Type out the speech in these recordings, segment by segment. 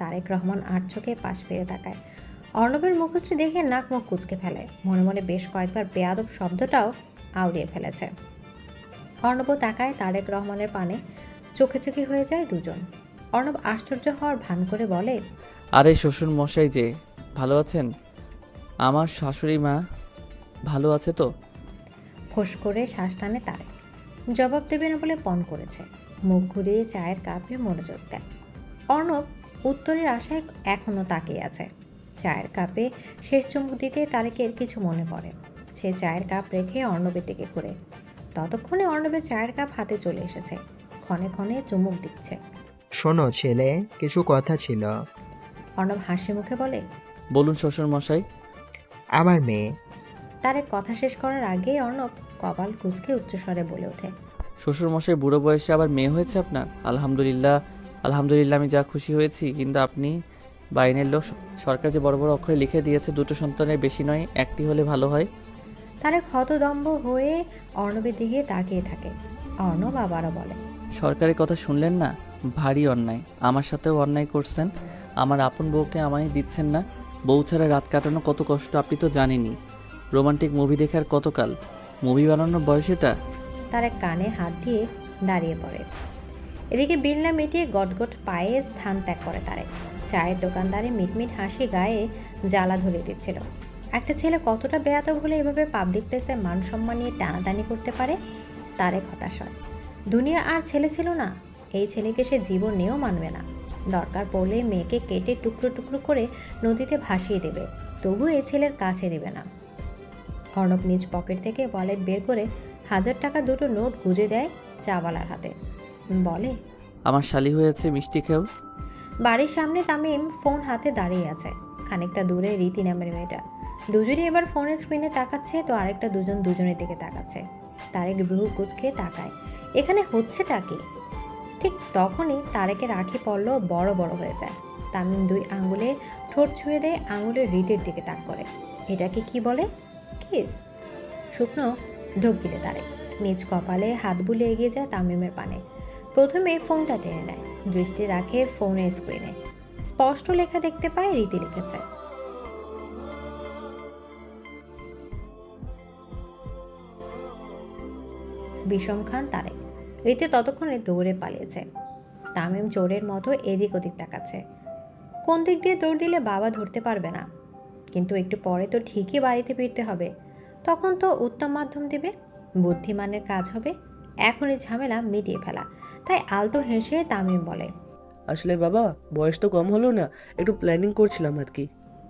তারেক রহমান আর চোখে পাশ ফিরে তাকায়। অর্ণবের মুখশ্রী দেখে নাক মুখ কুঁচকে ফেলে। মনে মনে বেশ কয়েকবার বেয়াদব শব্দটাও আউড়িয়ে ফেলেছে। অর্ণবও তাকায় তারেক রহমানের পানে, চোখে চোখে হয়ে যায় দুজন। অর্ণব আশ্চর্য হওয়ার ভান করে বলে, আরে শ্বশুর মশাই যে, ভালো আছেন? আমার শাশুড়ি মা ভালো আছে তো? ফোঁস করে শ্বাস টানে তারেক। জবাব দেবে না বলে পণ করেছে। মুখ ঘুরিয়ে চায়ের কাপে মনোযোগ দেয়। অর্ণব উত্তরের আশায় এখনও তাকিয়ে আছে। চায়ের কাপে শেষ চুমুক দিতে তারেকের কিছু মনে পড়ে। সে চায়ের কাপ রেখে অর্ণবের দিকে ঘুরে। ততক্ষণে অর্ণবের চায়ের কাপ হাতে চলে এসেছে, ক্ষণে ক্ষণে চুমুক দিচ্ছে। শোনো ছেলে, কিছু কথা ছিল। অর্ণব হাসি মুখে বলে, বলুন শ্বশুর মশাই। আমার মেয়ে। তারেক কথা শেষ করার আগেই অর্ণব কপাল কুঁচকে উচ্চস্বরে বলে ওঠে, শ্বশুর মশাই বুড়ো বয়সে আবার মেয়ে হয়েছে আপনার? আলহামদুলিল্লাহ, আলহামদুলিল্লাহ, আমি যা খুশি হয়েছি। কিন্তু আপনি বাইনের লোক, সরকার যে বড় বড় অক্ষরে লিখে দিয়েছে দুটো সন্তানের বেশি নয়, একটি হলে ভালো হয়। তারেক হতদম্ব হয়ে অর্ণবের দিকে তাকিয়ে থাকে। অর্ণব আবারও বলে, সরকারের কথা শুনলেন না? ভারী অন্যায়, আমার সাথেও অন্যায় করছেন। আমার আপন বউকে আমায় দিচ্ছেন না। বউ ছাড়া রাত কাটানো কত কষ্ট আপনি তো জানেনই। রোমান্টিক মুভি দেখার কতকাল, মুভি বানানোর বয়স এটা? তারেক কানে হাত দিয়ে দাঁড়িয়ে পড়ে। এদিকে বিড়লা মিটিয়ে গটগট পায়ে স্থান ত্যাগ করে তারেক। চায়ের দোকানদারে মিটমিট হাসি গায়ে জ্বালা ধরে দিচ্ছিল। একটা ছেলে কতটা বেয়াদব হলে এভাবে পাবলিক প্লেসে মান সম্মান নিয়ে টানাটানি করতে পারে? তারেক হতাশ হয়। দুনিয়া আর ছেলে ছিল না। এই ছেলেকে সে জীবন নিয়েও মানবে না। দরকার পড়লে মেয়েকে কেটে টুকরো টুকরো করে নদীতে ভাসিয়ে দেবে, তবু এই ছেলের কাছে দেবে না। অর্ণব নিজ পকেট থেকে ওয়ালেট বের করে 1000 টাকা দুটো নোট গুঁজে দেয় চাওয়ালার হাতে। বলে, আমার শালি হয়েছে, মিষ্টি খেও। বাড়ির সামনে তামিম ফোন হাতে দাঁড়িয়ে আছে। খানিকটা দূরে রীতি নামের মেয়েটা। দুজনই এবার ফোনের স্ক্রিনে তাকাচ্ছে, তো আরেকটা দুজন দুজনের দিকে তাকাচ্ছে। তারেক ভ্রু কুঁচকে তাকায়, এখানে হচ্ছেটা কি? ঠিক তখনই তারেকের আঁখি পড়ল বড় বড় হয়ে যায়। তামিম 2 আঙ্গুলে ঠোঁট ছুঁয়ে দেয়, আঙুলের রীতির দিকে তাক করে। এটাকে কি বলে? কিস। শুকনো ঢোক গিলে তারেক নিজ কপালে হাত বুলে এগিয়ে যায় তামিমের পানে। প্রথমে ফোনটা টেনে নেয়, দৃষ্টি রাখে ফোনের স্ক্রিনে। স্পষ্ট লেখা দেখতে পায়, রীতি লিখেছে। বিষম খান তারেক। রীতি ততক্ষণে দৌড়ে পালিয়েছে। তামিম চোরের মতো এদিক ওদিক তাকাচ্ছে। কোন দিক দিয়ে দৌড় দিলে বাবা ধরতে পারবে না, কিন্তু একটু পরে তো ঠিকই বাড়িতে ফিরতে হবে। তখন তো উত্তম মাধ্যম দিবে, বুদ্ধিমানের কাজ হবে এখনই ঝামেলা মিটিয়ে ফেলা। তাই আলতো হেসে তামিম বলে, আসলে বাবা, বয়স তো কম হলো না, একটু প্ল্যানিং করছিলাম আর কি।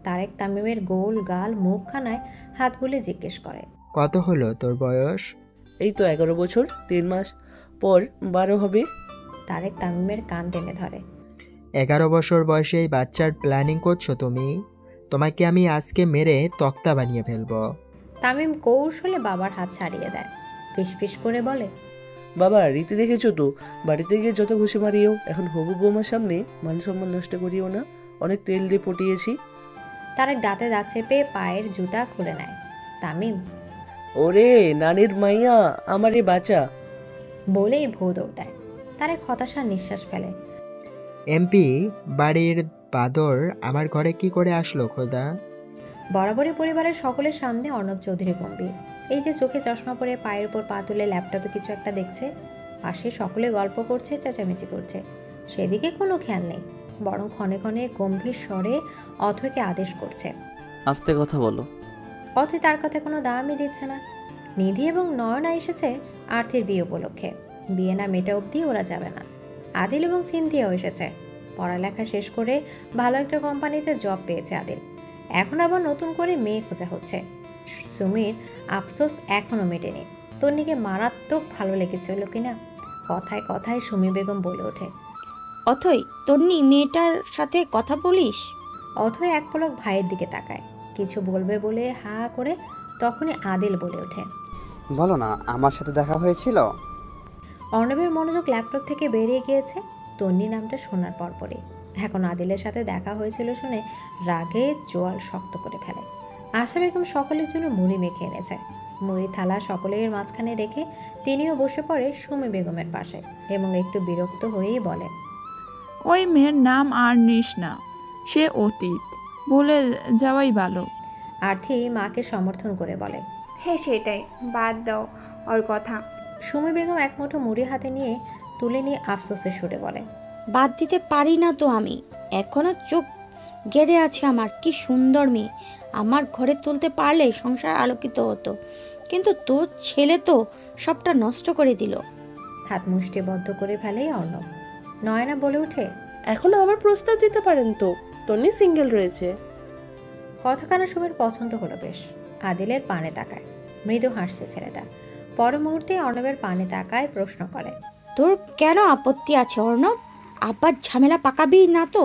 তারেক তামিমের গোল গাল মুখখানায় হাত বুলে জিজ্ঞেস করে, কত হলো তোর বয়স? এই তো 11 বছর, 3 মাস পর 12 হবে। তারেক তামিমের কান টেনে ধরে। 11 বছর বয়সে এই বাচ্চার প্ল্যানিং করছো তুমি? তোমাকে আমি আজকে মেরে তক্তা বানিয়ে ফেলবো। তামিম কৌশলে বাবার হাত ছাড়িয়ে দেয়। ফিসফিস করে বলে, বাবা, রীতি দেখেছো তো, বাড়িতে গিয়ে যত ঘুষি মারিও, এখন হবু বৌমার সামনে মান সম্মান নষ্ট করিও না। অনেক তেল দিয়ে পটিয়েছি। তারেক দাঁতে দাঁত চেপে পায়ের জুতা খুলে নেয়। তামিম ওরে নানির মাইয়া, আমারে বাঁচা। বলেই ভৌ দৌড় দেয়। তারেক হতাশার নিঃশ্বাস ফেলে। এমপি বাড়ির বাদর আমার ঘরে কি করে আসলো খোদা? বরাবরই পরিবারের সকলের সামনে অর্ণব চৌধুরী গম্ভীর। এই যে চোখে চশমা পরে পায়ের উপর পা তুলে ল্যাপটপে কিছু একটা দেখছে, পাশে সকলে গল্প করছে, চেঁচামেচি করছে, সেদিকে কোনো খেয়াল নেই। বরং ক্ষণে ক্ষণে গম্ভীর স্বরে অথয়কে আদেশ করছে। আস্তে কথা বলো। অথয় তার কথা কোনো দামই দিচ্ছে না। নিধি এবং নয়না এসেছে আর্থের বিয়ে উপলক্ষে। বিয়ে না মেটা অবধি ওরা যাবে না। আদিল এবং সিনথিয়াও এসেছে। পড়ালেখা শেষ করে ভালো একটা কোম্পানিতে জব পেয়েছে আদিল। এখন আবার নতুন করে মেয়ে খোঁজা হচ্ছে। সুমির আফসোস এখনও মেটেনি। তন্নিকে মারাত্মক ভালো লেগেছিল কিনা। কথায় কথায় সুমি বেগম বলে ওঠে, অথই, তন্নি মেয়েটার সাথে কথা বলিস? অথয় এক পলক ভাইয়ের দিকে তাকায়, কিছু বলবে বলে হা করে। তখনই আদিল বলে ওঠে, বলো না, আমার সাথে দেখা হয়েছিল। অর্ণবের মনোযোগ ল্যাপটপ থেকে বেরিয়ে গিয়েছে তন্নি নামটা শোনার পরপরই। এখন আদিলের সাথে দেখা হয়েছিল শুনে রাগে জোয়াল শক্ত করে ফেলে। আশা বেগম সকলের জন্য মুড়ি মেখে এনেছে। মুড়ি থালা সকলের মাঝখানে রেখে তিনিও বসে পড়ে সুমি বেগমের পাশে এবং একটু বিরক্ত হয়েই বলে, ওই মেয়ের নাম আর নিস না, সে অতীত, ভুলে যাওয়াই ভালো। আরতি মাকে সমর্থন করে বলে। হ্যাঁ সেটাই, বাদ দাও ওর কথা। সুমি বেগম এক মুঠো মুড়ি হাতে নিয়ে তুলে নিয়ে আফসোসের সুরে বলে, বাদ দিতে পারি না তো আমি, এখনো চোখ গেড়ে আছে আমার। কি সুন্দর মেয়ে, আমার ঘরে তুলতে পারলে সংসার আলোকিত হতো, কিন্তু তোর ছেলে তো সবটা নষ্ট করে দিল। হাত মুষ্টিবদ্ধ করে ফেলে অর্ণব। নয়না বলে ওঠে, এখনো আবার প্রস্তাব দিতে পারেন তো, তন্নি সিঙ্গেল রয়েছে। কথাখানা সুমির পছন্দ হলো বেশ। আদিলের পানে তাকায়, মৃদু হাসছে ছেলেটা। পর মুহূর্তে অর্ণবের পানে তাকায়, প্রশ্ন করে, তোর কেন আপত্তি আছে অর্ণব? আবার ঝামেলা পাকাবি না তো?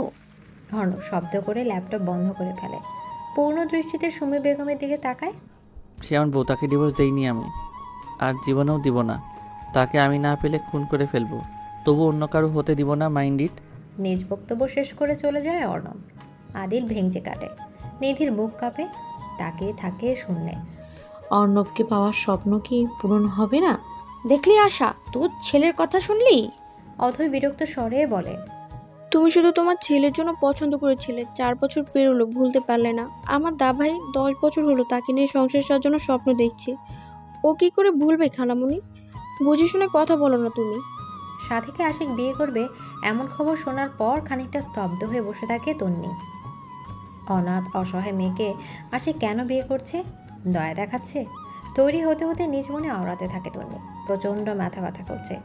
অর্ণব শব্দ করে ল্যাপটপ বন্ধ করে ফেলে। পূর্ণ দৃষ্টিতে সুমি বেগমের দিকে তাকায়। সে আমার বউ, তাকে ডিভোর্স দেইনি আমি, আর জীবনেও দিব না। তাকে আমি না পেলে খুন করে ফেলবো, তবু অন্য কারো হতে দিব না, মাইন্ড ইট। নিজ বক্তব্য শেষ করে চলে যায় অর্ণব। আদিল ভেঙচে কাটে, নিধির বুক কাঁপে, তাকিয়ে থাকে শূন্যে। অর্ণবকে পাওয়ার স্বপ্ন কি পূরণ হবে না? দেখলি আশা, তোর ছেলের কথা শুনলি? অথই বিরক্ত স্বরে বলে, তুমি শুধু তোমার ছেলের জন্য পছন্দ করেছিলে, 4 বছর পেরোলো, ভুলতে পারলে না। আমার দাভাই 10 বছর হলো তাকে নিয়ে সংসার সাজার জন্য স্বপ্ন দেখছে, ও কি করে ভুলবে খালামণি? বুঝে শুনে কথা বলো না তুমি। সাথীকে আশিক বিয়ে করবে এমন খবর শোনার পর খানিকটা স্তব্ধ হয়ে বসে থাকে তন্নি। অনাথ অসহায় মেয়েকে আশিক কেন বিয়ে করছে? দয়া দেখাচ্ছে? তৈরি হতে হতে নিজ মনে আওড়াতে থাকে তন্নি। প্রচণ্ড মাথা ব্যথা করছে।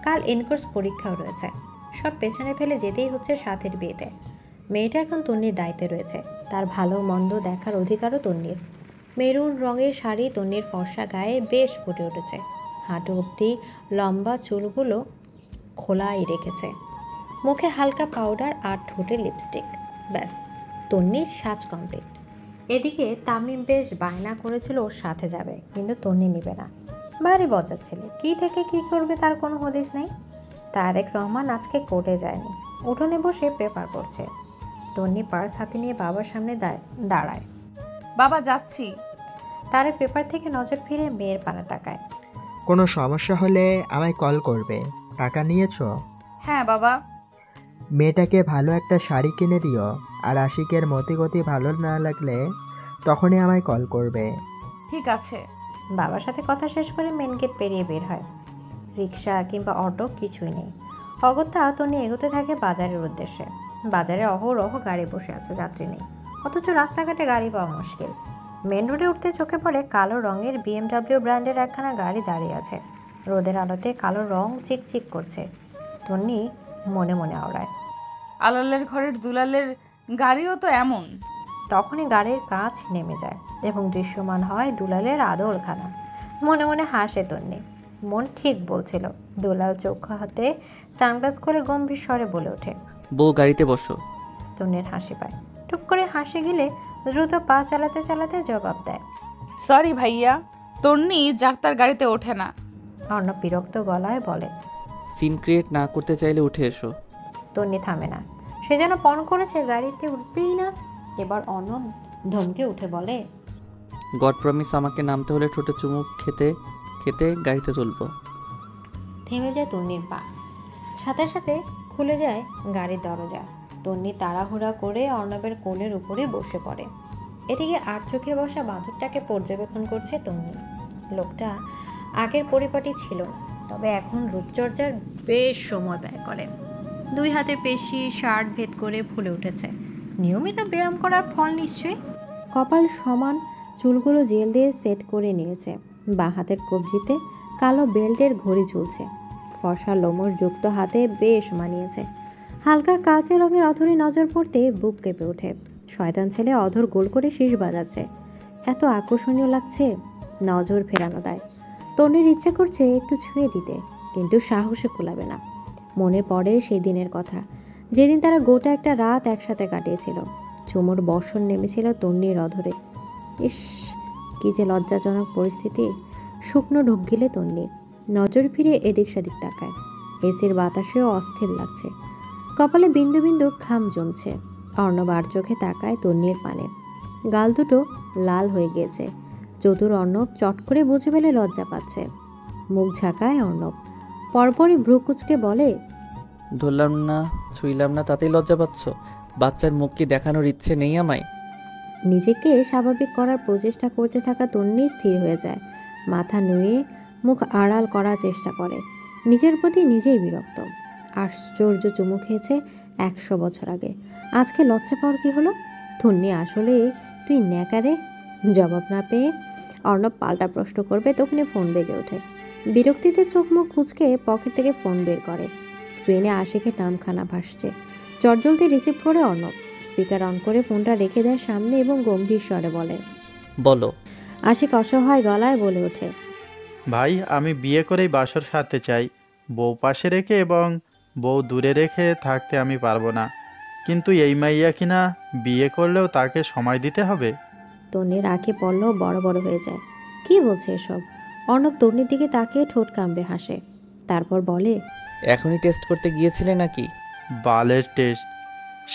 কাল এনকোর্স পরীক্ষাও রয়েছে। সব পেছনে ফেলে যেতেই হচ্ছে সাথের বিয়েতে। মেয়েটা এখন তন্নির দায়িত্বে রয়েছে, তার ভালো মন্দ দেখার অধিকারও তন্নির। মেরুন রঙের শাড়ি তন্নির ফর্সা গায়ে বেশ ফুটে উঠেছে। হাঁটু অবধি লম্বা চুলগুলো খোলাই রেখেছে। মুখে হালকা পাউডার আর ঠোঁটে লিপস্টিক। ব্যাস, তন্নির সাজ কমপ্লিট। এদিকে তামিম বেশ বায়না করেছিল ওর সাথে যাবে, কিন্তু তন্নি নেবে না। ভারী বজ্জার ছেলে, কী থেকে কী করবে তার কোনো হদিশ নেই। তারেক রহমান আজকে কোর্টে যায়নি, উঠোনে বসে পেপার পড়ছে। তন্নি পার্স হাতে নিয়ে বাবার সামনে দাঁড়ায়। বাবা যাচ্ছি। তারেক পেপার থেকে নজর ফিরে মেয়ের পানে তাকায়। কোনো সমস্যা হলে আমায় কল করবে। টাকা নিয়েছো? হ্যাঁ বাবা। মেয়েটাকে ভালো একটা শাড়ি কিনে দিও, আর আশিকের মতিগতি ভালো না লাগলে তখনই আমায় কল করবে। ঠিক আছে। বাবার সাথে কথা শেষ করে মেন গেট পেরিয়ে বের হয়। রিক্সা কিংবা অটো কিছুই নেই। অগত্যা তন্নি এগোতে থাকে বাজারের উদ্দেশ্যে। বাজারে অহরহ গাড়ি বসে আছে, যাত্রী নেই, অথচ রাস্তাঘাটে গাড়ি পাওয়া মুশকিল। মেন রোডে উঠতে চোখে পড়ে কালো রঙের BMW ব্র্যান্ডের একখানা গাড়ি দাঁড়িয়ে আছে। রোদের আলোতে কালো রং চিকচিক করছে। তন্নি মনে মনে আওড়ায়, আলালের ঘরের দুলালের গাড়িও তো এমন। তখনই গাড়ির কাঁচ নেমে যায় এবং দৃশ্যমান হয় দুলালের আদরখানা। মনে মনে হাসে তন্নি। মন ঠিক বলছিল। দুলাল চোখ হাতে সানগ্লাস খুলে গম্ভীর স্বরে বলে ওঠে, বউ গাড়িতে বসো। তন্নির হাসি পায়। টুক করে হাসি গিলে দ্রুত পা চালাতে চালাতে জবাব দেয়, সরি ভাইয়া, তন্নি যার তার গাড়িতে ওঠে না। অর্ণব বিরক্ত গলায় বলে, সিন ক্রিয়েট না করতে চাইলে উঠে এসো। তন্নি থামে না। সে যেন পণ করেছে গাড়িতে উঠবেই না। এবার অর্ণব ধমকে উঠে বলে, গড প্রমিস, আমাকে নামতে হলে ঠোঁটে চুমুক খেতে খেতে গাড়িতে তুলবো। থেমে যায় তন্নির পা। সাথে সাথে খুলে যায় গাড়ির দরজা। তন্নি তাড়াহুড়া করে অর্ণবের কোলের উপরে বসে পড়ে। এদিকে আর চোখে বসা বাঁদরটাকে পর্যবেক্ষণ করছে তন্নি। লোকটা আগের পরিপাটি ছিল না, তবে এখন রূপচর্চার বেশ সময় ব্যয় করে। 2 হাতে পেশি শার্ট ভেদ করে ফুলে উঠেছে। নিয়মিত ব্যায়াম করার ফল নিশ্চয়ই। কপাল সমান, চুলগুলো জেল দিয়ে সেট করে নিয়েছে। বাঁ হাতের কবজিতে কালো বেল্টের ঘড়ি ঝুলছে। ফর্সা লোমর যুক্ত হাতে বেশ মানিয়েছে। হালকা কাঁচে রঙের অধরে নজর পড়তে বুক কেঁপে ওঠে। শয়তান ছেলে অধর গোল করে শীষ বাজাচ্ছে। এত আকর্ষণীয় লাগছে, নজর ফেরানো দেয়। তন্নির ইচ্ছে করছে একটু ছুঁয়ে দিতে, কিন্তু সাহসে কুলাবে না। মনে পড়ে সেই দিনের কথা, যেদিন তারা গোটা একটা রাত একসাথে কাটিয়েছিল। চুমুর বর্ষণ নেমেছিল তন্নির অধরে। ইস, কি যে লজ্জাজনক পরিস্থিতি। শুকনো ঢোক গিলে তন্নি নজর ফিরিয়ে এদিক সেদিক তাকায়। এসির বাতাসেও অস্থির লাগছে। কপালে বিন্দু বিন্দু ঘাম জমছে। অর্ণব আর চোখে তাকায় তন্নির পানে। গাল দুটো লাল হয়ে গিয়েছে। চতুর অর্ণব চট করে বুঝে ফেলে লজ্জা পাচ্ছে। মুখ ঝাঁকায় অর্ণব। পরপরই ভ্রু কুচকে বলে, ধরলাম না ছুঁইলাম না তাতেই লজ্জা পাচ্ছ? বাচ্চার মুখ কি দেখানোর ইচ্ছে নেই আমায়? নিজেকে স্বাভাবিক করার প্রচেষ্টা করতে থাকা তন্নি স্থির হয়ে যায়। মাথা নুয়ে মুখ আড়াল করার চেষ্টা করে। নিজের প্রতি নিজেই বিরক্ত। আশ্চর্য চুমু খেয়েছে 100 বছর আগে, আজকে লজ্জা পাওয়ার কি হলো? তন্নি, আসলে তুই ন্যাকারে? জবাব না পেয়ে অর্ণব পাল্টা প্রশ্ন করবে, তখনই ফোন বেজে ওঠে। বিরক্তিতে চোখ মুখ কুঁচকে পকেট থেকে ফোন বের করে। স্ক্রিনে আশিকের নামখানা ভাসছে। চটজলদি রিসিভ করে অর্ণব। স্পিকার অন করে ফোনটা রেখে দেয় সামনে এবং গম্ভীর স্বরে বলে, বলো। আশিক অসহায় গলায় বলে ওঠে, ভাই, আমি বিয়ে করেই বাসর সারতে চাই। বউ পাশে রেখে এবং বউ দূরে রেখে থাকতে আমি পারবো না। কিন্তু এই মাইয়া কিনা বিয়ে করলেও তাকে সময় দিতে হবে। তন্নির আঁখে পড়লেও বড় বড় হয়ে যায়। কি বলছে এসব? অর্ণব তন্নির দিকে তাকিয়ে ঠোঁট কামড়ে হাসে। তারপর বলে, এখনই টেস্ট করতে গিয়েছিলে নাকি? বালের টেস্ট?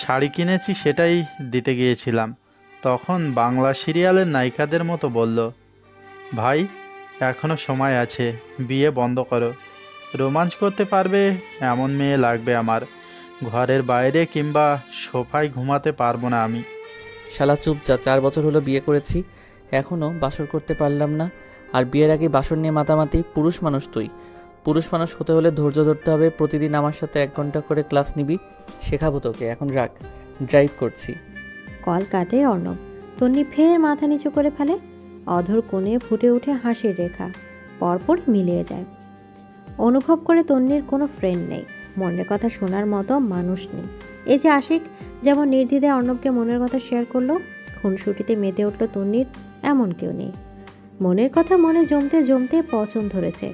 শাড়ি কিনেছি সেটাই দিতে গিয়েছিলাম। তখন বাংলা সিরিয়ালের নায়িকাদের মতো বলল, ভাই এখনও সময় আছে, বিয়ে বন্ধ করো। রোমাঞ্চ করতে পারবে এমন মেয়ে লাগবে আমার। ঘরের বাইরে কিংবা সোফায় ঘুমাতে পারবো না আমি। শালা চুপ যা, 4 বছর হলো বিয়ে করেছি, এখনও বাসর করতে পারলাম না। আর বিয়ের আগে বাসর নিয়ে মাতামাতি? পুরুষ মানুষ তুই। পুরুষ মানুষ হতে হলে ধৈর্য ধরতে হবে। প্রতিদিন আমার সাথে 1 ঘন্টা করে ক্লাস নিবি, শেখাবো তোকে। এখন রাখ, ড্রাইভ করছি। কল কাটে অর্ণব। তন্নি ফের মাথা নিচু করে ফেলে। অধর কোণে ফুটে ওঠে হাসির রেখা, পরপর মিলিয়ে যায়। অনুভব করে তন্নির কোনো ফ্রেন্ড নেই, মনের কথা শোনার মতো মানুষ নেই। এই যে আশিক যেমন নির্দ্বিধায় অর্ণবকে মনের কথা শেয়ার করলো, খুনসুটিতে মেতে উঠল তন্নির, এমন কেউ নেই। মনের কথা মনে জমতে জমতে পচন ধরেছে।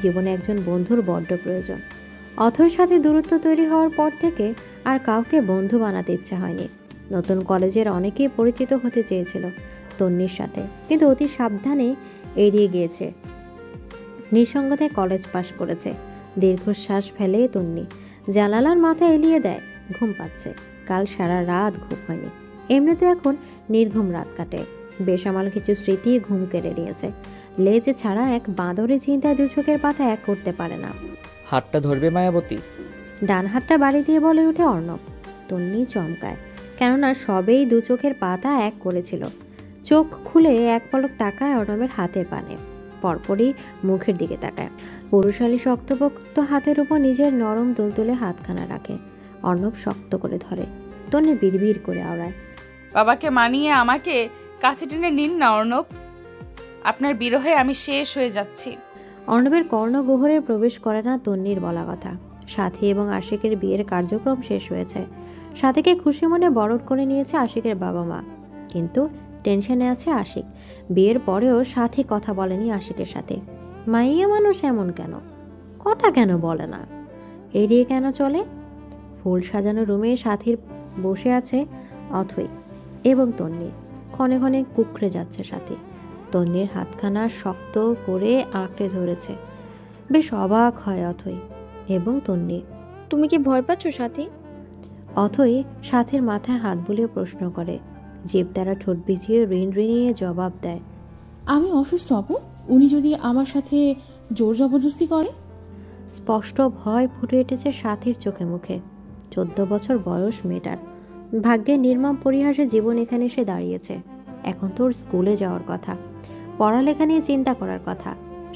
জীবনে একজন বন্ধুর বড্ড প্রয়োজন। অথর সাথে দূরত্ব তৈরি হওয়ার পর থেকে আর কাউকে বন্ধু বানাতে ইচ্ছা হয়নি। নতুন কলেজের অনেকেই পরিচিত হতে চেয়েছিল তন্নির সাথে, কিন্তু অতি সাবধানে এড়িয়ে গিয়েছে। নিঃসঙ্গতায় কলেজ পাশ করেছে। দীর্ঘশ্বাস ফেলে তন্নি, জানালার মাথা এলিয়ে দেয়। ঘুম পাচ্ছে। কাল সারা রাত ঘুম হয়নি। এমনিতে এখন নির্ঘুম রাত কাটে। বেসামাল কিছু স্মৃতি ঘুম কেড়ে নিয়েছে। লেজ ছাড়া এক বাঁদরের চিন্তায় দু চোখের পাতা এক করতে পারে না। হাতটা ধরবে মায়াবতী? ডান হাতটা বাড়ি দিয়ে বলে ওঠে অর্ণব। তন্নি চমকায়, কেননা সবেই দু চোখের পাতা এক করেছিল। চোখ খুলে এক পলক তাকায় অর্ণবের হাতের পানে, পরপরই মুখের দিকে তাকায়। পুরুষালী শক্তপোক্ত হাতের উপর নিজের নরম তুলতুলে হাতখানা রাখে। অর্ণব শক্ত করে ধরে। তন্নি বিড়বিড় করে আওড়ায়, বাবাকে মানিয়ে আমাকে কাছে টেনে নিন না অর্ণব, আপনার বিরহে আমি শেষ হয়ে যাচ্ছি। অর্ণবের কর্ণগহ্বরে প্রবেশ করে না তন্নির বলা কথা। সাথী এবং আশিকের বিয়ের কার্যক্রম শেষ হয়েছে। সাথীকে খুশি মনে বরণ করে নিয়েছে আশিকের বাবা মা, কিন্তু টেনশনে আছে আশিক। বিয়ের পরেও সাথী কথা বলেনি আশিকের সাথে। মাইয়া মানুষ এমন কেন? কথা কেন বলে না? এড়িয়ে কেন চলে? ফুল সাজানো রুমে সাথীর বসে আছে অথই এবং তন্নি। ক্ষণে ক্ষণে কুকড়ে যাচ্ছে সাথী। তন্নির হাতখানা শক্ত করে আঁকড়ে ধরেছে। বেশ অবাক হয় অথই এবং তন্নি। তুমি কি ভয় পাচ্ছ সাথী? অথই সাথীর মাথায় হাত বুলিয়ে প্রশ্ন করে। জিভ দ্বারা ঠোঁট ভিজিয়ে ঋণ ঋণিয়ে জবাব দেয়, আমি অসুস্থ আপু, উনি যদি আমার সাথে জোর জবরদস্তি করে। স্পষ্ট ভয় ফুটে উঠেছে সাথীর চোখে মুখে। 14 বছর বয়স মেয়েটার। ভাগ্যের নির্মম পরিহাসে জীবন এখানে এসে দাঁড়িয়েছে। এখন তোর স্কুলে যাওয়ার কথা, পড়ালেখা নিয়ে চিন্তা করার কথা।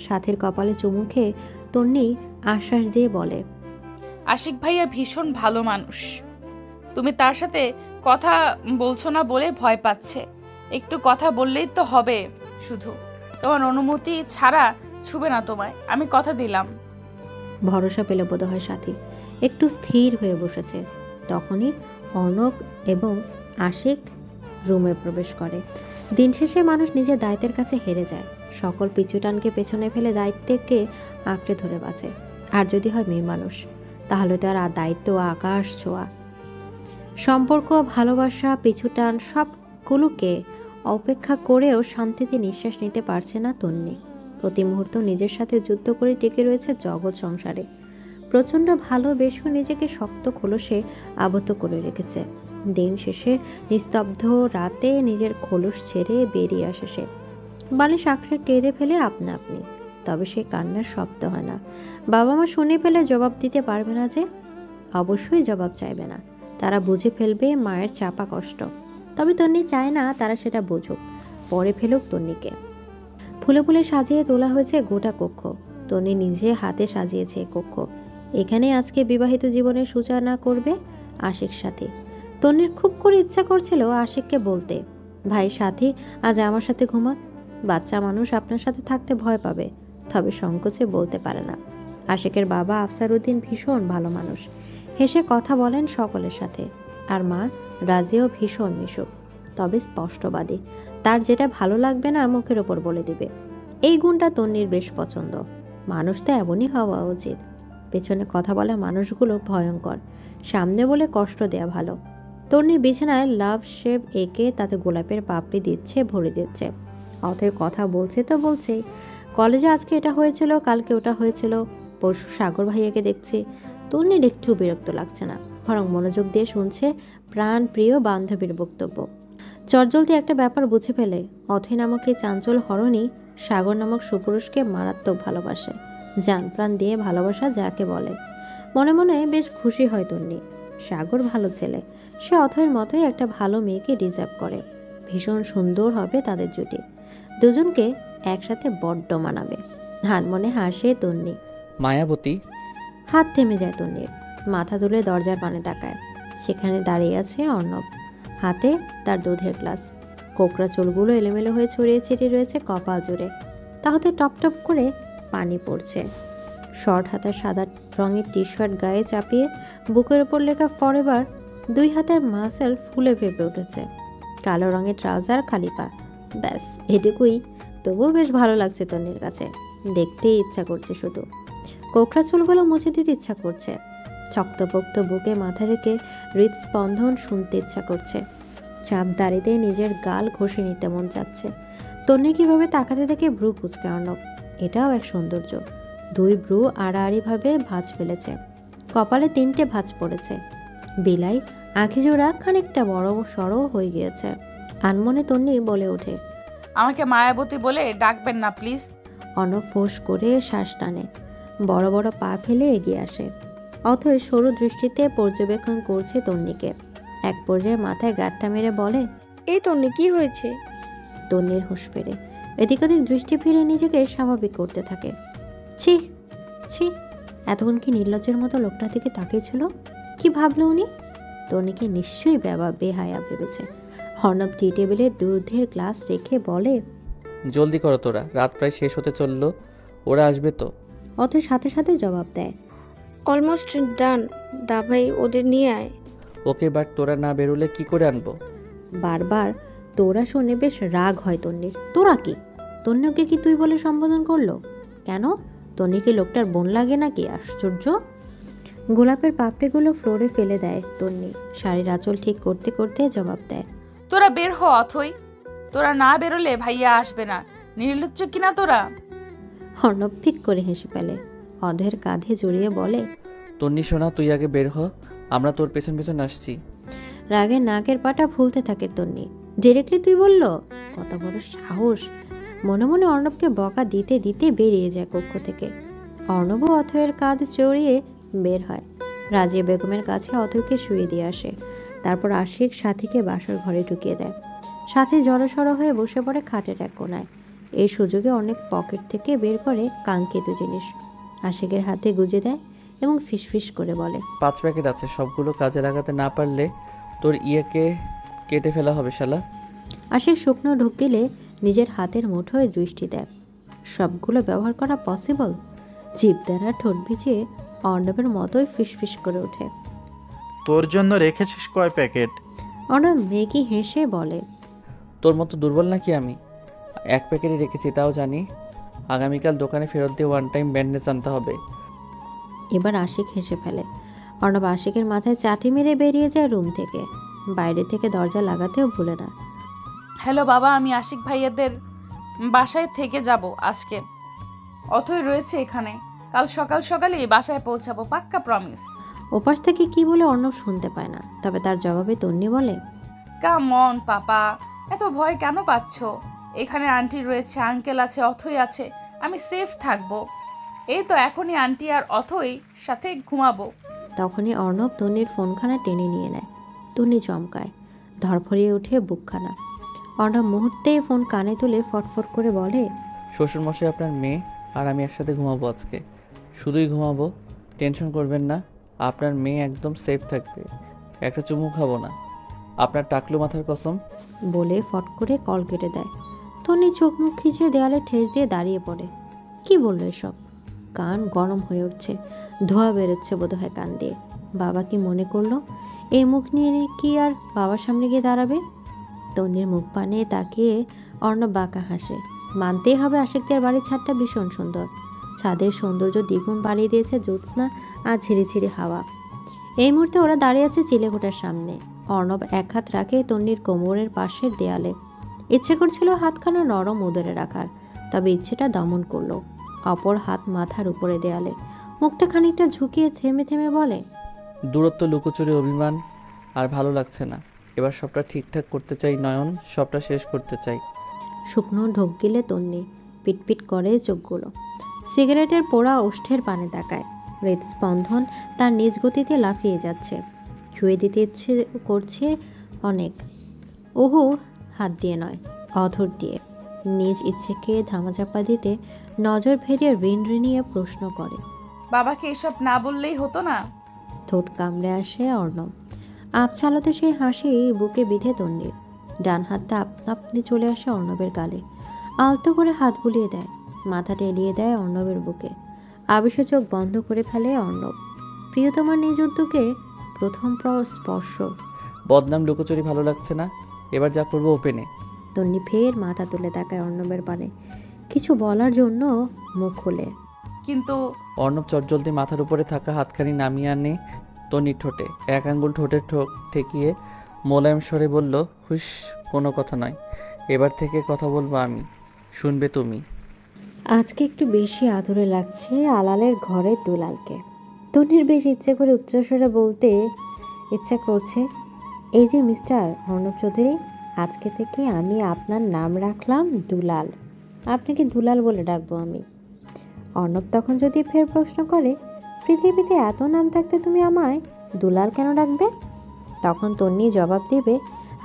সাথীর কপালে চুমু খেয়ে তন্নি আশ্বাস দিয়ে বলে, আশিক ভাইয়া ভীষণ ভালো মানুষ, তুমি তার সাথে কথা বলছো না বলে ভয় পাচ্ছে। একটু কথা বললেই তো হবে, শুধু তোমার অনুমতি ছাড়া ছুবে না তোমায়, আমি কথা দিলাম। ভরসা পেল বোধহয় সাথী। একটু স্থির হয়ে বসেছে। তখনই অর্ণব এবং আশিক রুমে প্রবেশ করে। দিন শেষে মানুষ নিজের দায়িত্বের কাছে হেরে যায়। সকল পিছুটানকে পেছনে ফেলে দায়িত্বকে আঁকড়ে ধরে বাঁচে। আর যদি হয় মেয়ে মানুষ, তাহলে তো আর দায়িত্ব আকাশ ছোঁয়া। সম্পর্ক, ভালোবাসা, পিছুটান সবগুলোকে অপেক্ষা করেও শান্তিতে নিঃশ্বাস নিতে পারছে না তন্নি। প্রতি মুহূর্ত নিজের সাথে যুদ্ধ করে টিকে রয়েছে জগৎ সংসারে। প্রচণ্ড ভালোবেসেও নিজেকে শক্ত খোলসে আবদ্ধ করে রেখেছে। দিন শেষে নিস্তব্ধ রাতে নিজের খোলস ছেড়ে বেরিয়ে আসে সে। বালিশ আঁকড়ে কেঁদে ফেলে আপনা আপনি। তবে সে কান্নার শব্দ হয় না। বাবা মা শুনে পেলে জবাব দিতে পারবে না যে। অবশ্যই জবাব চাইবে না। তারা বুঝে ফেলবে মায়ের চাপা কষ্ট। তবে তন্নি চায় না তারা সেটা বুঝুক, পরে ফেলুক তন্নিকে। ফুলে ফুলে সাজিয়ে তোলা হয়েছে গোটা কক্ষ। তন্নি নিজে হাতে সাজিয়েছে কক্ষ। এখানে আজকে বিবাহিত জীবনের সূচনা করবে আশিক সাথী। তন্নির খুব করে ইচ্ছা করছিল আশিককে বলতে, ভাই সাথী আজ আমার সাথে ঘুমাক। বাচ্চা মানুষ আপনার সাথে থাকতে ভয় পাবে, তবে সংকোচে বলতে পারে না। আশিকের বাবা আফসার উদ্দিন ভীষণ ভালো মানুষ, হেসে কথা বলেন সকলের সাথে। আর মা রাজিও ভীষণ মিশুক, তবে স্পষ্টবাদী। তার যেটা ভালো লাগবে না মুখের ওপর বলে দিবে। এই গুণটা তন্নির বেশ পছন্দ। মানুষ তো এমনই হওয়া উচিত। পেছনে কথা বলা মানুষগুলো ভয়ঙ্কর, সামনে বলে কষ্ট দেয়া ভালো। তন্নি বিছানায় লাভ শেপ এঁকে তাতে গোলাপের পাপড়ি দিচ্ছে, ভরে দিচ্ছে। অথয় কথা বলছে তো বলছেই। কলেজে আজকে এটা হয়েছিল, কালকে ওটা হয়েছিল, পরশু সাগর ভাইয়াকে দেখছি। তন্নির একটু বিরক্ত লাগছে না, বরং মনোযোগ দিয়ে শুনছে প্রাণ প্রিয় বান্ধবীর বক্তব্য। চটজলদি একটা ব্যাপার বুঝে ফেলে, অথয় নামক এই চাঞ্চল হরণী সাগর নামক সুপুরুষকে মারাত্মক ভালোবাসে। জান প্রাণ দিয়ে ভালোবাসা যাকে বলে। মনে মনে বেশ খুশি হয় তন্নি। সাগর ভালো ছেলে, সে অথয়ের মতোই একটা ভালো মেয়েকে ডিজার্ভ করে। ভীষণ সুন্দর হবে তাদের জুটি, দুজনকে একসাথে বড্ড মানাবে। মনে হাসে তন্নি। মায়াবতী। হাত থেমে যায় তন্নির। মাথা তুলে দরজার পানে তাকায়। সেখানে দাঁড়িয়ে আছে অর্ণব, হাতে তার দুধের গ্লাস। কোকড়া চুলগুলো এলোমেলো হয়ে ছড়িয়ে ছিটিয়ে রয়েছে কপাল জুড়ে, তাহলে টপ টপ করে পানি পড়ছে। শর্ট হাতার সাদা রঙের টি শার্ট গায়ে চাপিয়ে, বুকের ওপর লেখা ফরএভার। দুই হাতের মাসেল ফুলে ফেপে উঠেছে। কালো রঙের ট্রাউজার, খালি পা, ব্যাস এটুকুই। তবুও বেশ ভালো লাগছে তন্নির কাছে, দেখতেই ইচ্ছা করছে শুধু। কোকড়া চুলগুলো মুছে দিতে ইচ্ছা করছে। শক্তপোক্ত বুকে মাথা রেখে হৃদস্পন্দন শুনতে ইচ্ছা করছে। চাপ দাড়িতে নিজের গাল ঘষে নিতে মন চাচ্ছে। তন্নি কিভাবে তাকাতে দেখে ভ্রু কুঁচকে অর্ণব। এটাও এক সৌন্দর্য। দুই ভ্রু আড়াআড়িভাবে ভাঁজ ফেলেছে, কপালে 3টে ভাঁজ পড়েছে। বিলাই আঁখিজোড়া খানিকটা বড় সড়ো হয়ে গিয়েছে। আনমনে তন্নি বলে ওঠে, আমাকে মায়াবতী বলে ডাকবেন না প্লিজ। অর্ণব ফোঁস করে শ্বাস টানে, বড় বড় পা ফেলে এগিয়ে আসে। অথয় সরু দৃষ্টিতে পর্যবেক্ষণ করছে তন্নিকে। এক পর্যায়ে মাথায় গাঁটটা মেরে বলে, এই তন্নি কি হয়েছে? তন্নির হুঁশ ফেরে এদিক ওদিক দৃষ্টি ফিরে নিজেকে স্বাভাবিক করতে থাকে। ছি ছি, এতক্ষণ কি নির্লজ্জের মতো লোকটার দিকে তাকিয়েছিল? কি ভাবলো উনি? তন্নিকে নিশ্চয়ই বেহায়া ভেবেছে। অর্ণব টি টেবিলে দুধের গ্লাস রেখে বলে, জলদি করো তোরা, রাত প্রায় শেষ হতে চললো, ওরা আসবে তো। অথয় সাথে সাথে জবাব দেয়, অলমোস্ট ডান দাভাই, ওদের নিয়ে আয়। ওকে, বাট তোরা না বেরোলে কি করে আনবো? বারবার তোরা শুনে বেশ রাগ হয় তন্নির। তোরা কি? তন্নিকে কি তুই বলে সম্বোধন করলো কেন? তন্নিকে লোকটার বোন লাগে নাকি? আশ্চর্য। গোলাপের পাপড়িগুলো ফ্লোরে ফেলে দেয় তন্নি। শাড়ির আঁচল ঠিক করতে করতে জবাব দেয়, তোরা বের হ অথই, তোরা না বেরোলে ভাইয়া আসবে না। নির্লজ্জ কিনা তোরা। অর্ণব ফিক করে হেসে ফেলে, অধের কাঁধে জড়িয়ে বলে, তন্নি সোনা, তুই আগে বের হ, আমরা তোর পেছন পেছন আসছি। রাগে নাকের পাটা ফুলতে থাকে তন্নি। ডিরেক্টলি তুই বলল? কত বড় সাহস! মনে মনে অর্ণবকে বকা দিতে দিতে বেরিয়ে যায় কক্ষ থেকে। অর্ণবও অথয়ের কাঁধ চড়িয়ে বের হয়। রাজিয়া বেগমের কাছে অথয়কে শুয়ে দিয়ে আসে। তারপর আশিক সাথীকে বাসর ঘরে ঢুকিয়ে দেয়। সাথী জড়সড় হয়ে বসে পড়ে খাটের এক কোনায়। এই সুযোগে অনেক পকেট থেকে বের করে কাঙ্ক্ষিত জিনিস আশিকের হাতে গুজে দেয় এবং ফিসফিস করে বলে, 5 প্যাকেট আছে, সবগুলো কাজে লাগাতে না পারলে তোর ইয়েকে কেটে ফেলা হবে শালা। আশিক শুকনো ঢোক গেলে নিজের হাতের মুঠোয় দৃষ্টি দেয়। সবগুলো ব্যবহার করা পসিবল? জিভ দ্বারা ঠোঁট ভিজিয়ে অর্ণবের মতোই ফিসফিস করে ওঠে, তোর জন্য রেখেছিস কয় প্যাকেট? অর্ণব মেঘি হেসে বলে, তোর মতো দুর্বল নাকি আমি? 1 প্যাকেটই রেখেছি, তাও জানি আগামীকাল দোকানে ফেরত দিয়ে 1 টাইম ব্যান্ডেজ আনতে হবে। এবার আশিক হেসে ফেলে। অর্ণব আশিকের মাথায় চাটি মেরে বেরিয়ে যায় রুম থেকে। বাইরে থেকে দরজা লাগাতেও ভুলে না। হ্যালো বাবা, আমি আশিক ভাইয়াদের বাসায় থেকে যাব আজকে। অথই রয়েছে এখানে, কাল সকাল সকালই বাসায় পৌঁছাবো, পাক্কা প্রমিস। ওপাশ থেকে কি বলে অর্ণব শুনতে পায় না, তবে তার জবাবে তন্নি বলে, কাম অন পাপা, এত ভয় কেন পাচ্ছ? এখানে আন্টি রয়েছে, আঙ্কেল আছে, অথই আছে, আমি সেফ থাকবো। এই তো এখনই আন্টি আর অথই সাথে ঘুমাবো। তখনই অর্ণব তন্নির ফোনখানা টেনে নিয়ে নেয়। তন্নি চমকায়, ধরফরিয়ে ওঠে বুকখানা। অর্ণব মুহূর্তেই ফোন কানে তুলে ফটফট করে বলে, শ্বশুরমশাই, আপনার মেয়ে আর আমি একসাথে ঘুমাবো আজকে। শুধুই ঘুমাবো, টেনশন করবেন না। আপনার মেয়ে একদম সেফ থাকবে, একটা চুমু খাবো না, আপনার টাকলু মাথার কসম। বলে ফট করে কল কেটে দেয়। তন্নি চোখ মুখ খিচিয়ে দেয়ালে ঠেস দিয়ে দাঁড়িয়ে পড়ে। কি বললো এসব? কান গরম হয়ে উঠছে, ধোয়া বেরোচ্ছে বোধহয় কান দিয়ে। বাবা কি মনে করলো? এই মুখ নিয়ে কি আর বাবার সামনে গিয়ে দাঁড়াবে? তন্নির মুখ পানে তাকিয়ে অর্ণব বাঁকা হাসে। মানতেই হবে আশিকদের বাড়ির ছাদটা ভীষণ সুন্দর। ছাদের সৌন্দর্য দ্বিগুণ বাড়িয়ে দিয়েছে জ্যোৎস্না আর ঝিরিঝিরি হাওয়া। এই মুহূর্তে ওরা দাঁড়িয়ে আছে চিলেকোঠার সামনে। অর্ণব এক হাত রাখে তন্নির কোমরের পাশের দেয়ালে। ইচ্ছে করছিল হাতখানা নরম উদরে রাখার, তবে ইচ্ছেটা দমন করলো। অপর হাত মাথার উপরে দেয়ালে, মুখটা খানিকটা ঝুঁকিয়ে থেমে থেমে বলে, দূরত্ব, লুকোচুরি, অভিমান আর ভালো লাগছে না। এবার সবটা ঠিকঠাক করতে চাই নয়ন, সবটা শেষ করতে চাই। শুকনো ঢোক গিলে তন্নি পিটপিট করে চোখগুলো। সিগারেটের পোড়া ওষ্ঠের পানে তাকায়। হৃদস্পন্দন তার নিজ গতিতে লাফিয়ে যাচ্ছে। ছুঁয়ে দিতে ইচ্ছে করছে অনেক। ওহো, হাত দিয়ে নয়, অধর দিয়ে। নিজ ইচ্ছেকে ধামাচাপা দিতে নজর ভেরিয়ে ঋণঋণিয়ে প্রশ্ন করে, বাবাকে এসব না বললেই হতো না? ঠোঁট কামড়ে আসে অর্ণব। আপছালতে সেই হাসি বুকে বিঁধে তন্নির। ডান হাতটা আপনি চলে আসে অর্ণবের গালে, আলতো করে হাত বুলিয়ে দেয়, মাথাটা এলিয়ে দেয় অর্ণবের বুকে। আবেশে চোখ বন্ধ করে ফেলে অর্ণব। প্রিয়তমার নিজ উদ্যোগে প্রথম স্পর্শ। বদনাম, লুকোচুরি ভালো লাগছে না, এবার যা করবো ওপেনে। তন্নি ফের মাথা তুলে তাকায় অর্ণবের পানে, কিছু বলার জন্য মুখ খুলে। কিন্তু অর্ণব চটজলদি মাথার উপরে থাকা হাতখানি নামিয়ে আনে তন্নির ঠোঁটে। এক আঙ্গুল ঠোঁটের ঠেকিয়ে মোলায়েম স্বরে বলল, হুস, কোনো কথা নয়, এবার থেকে কথা বলবো আমি, শুনবে তুমি। আজকে একটু বেশি আদরে লাগছে আলালের ঘরের দুলালকে। তন্নির বেশ ইচ্ছে করে উচ্চস্বরে বলতে ইচ্ছা করছে, এই যে মিস্টার অর্ণব চৌধুরী, আজকে থেকে আমি আপনার নাম রাখলাম দুলাল। আপনাকে দুলাল বলে ডাকবো আমি। অর্ণব তখন যদি ফের প্রশ্ন করে, পৃথিবীতে এত নাম থাকতে তুমি আমায় দুলাল কেন ডাকবে? তখন তন্নি জবাব দিবে,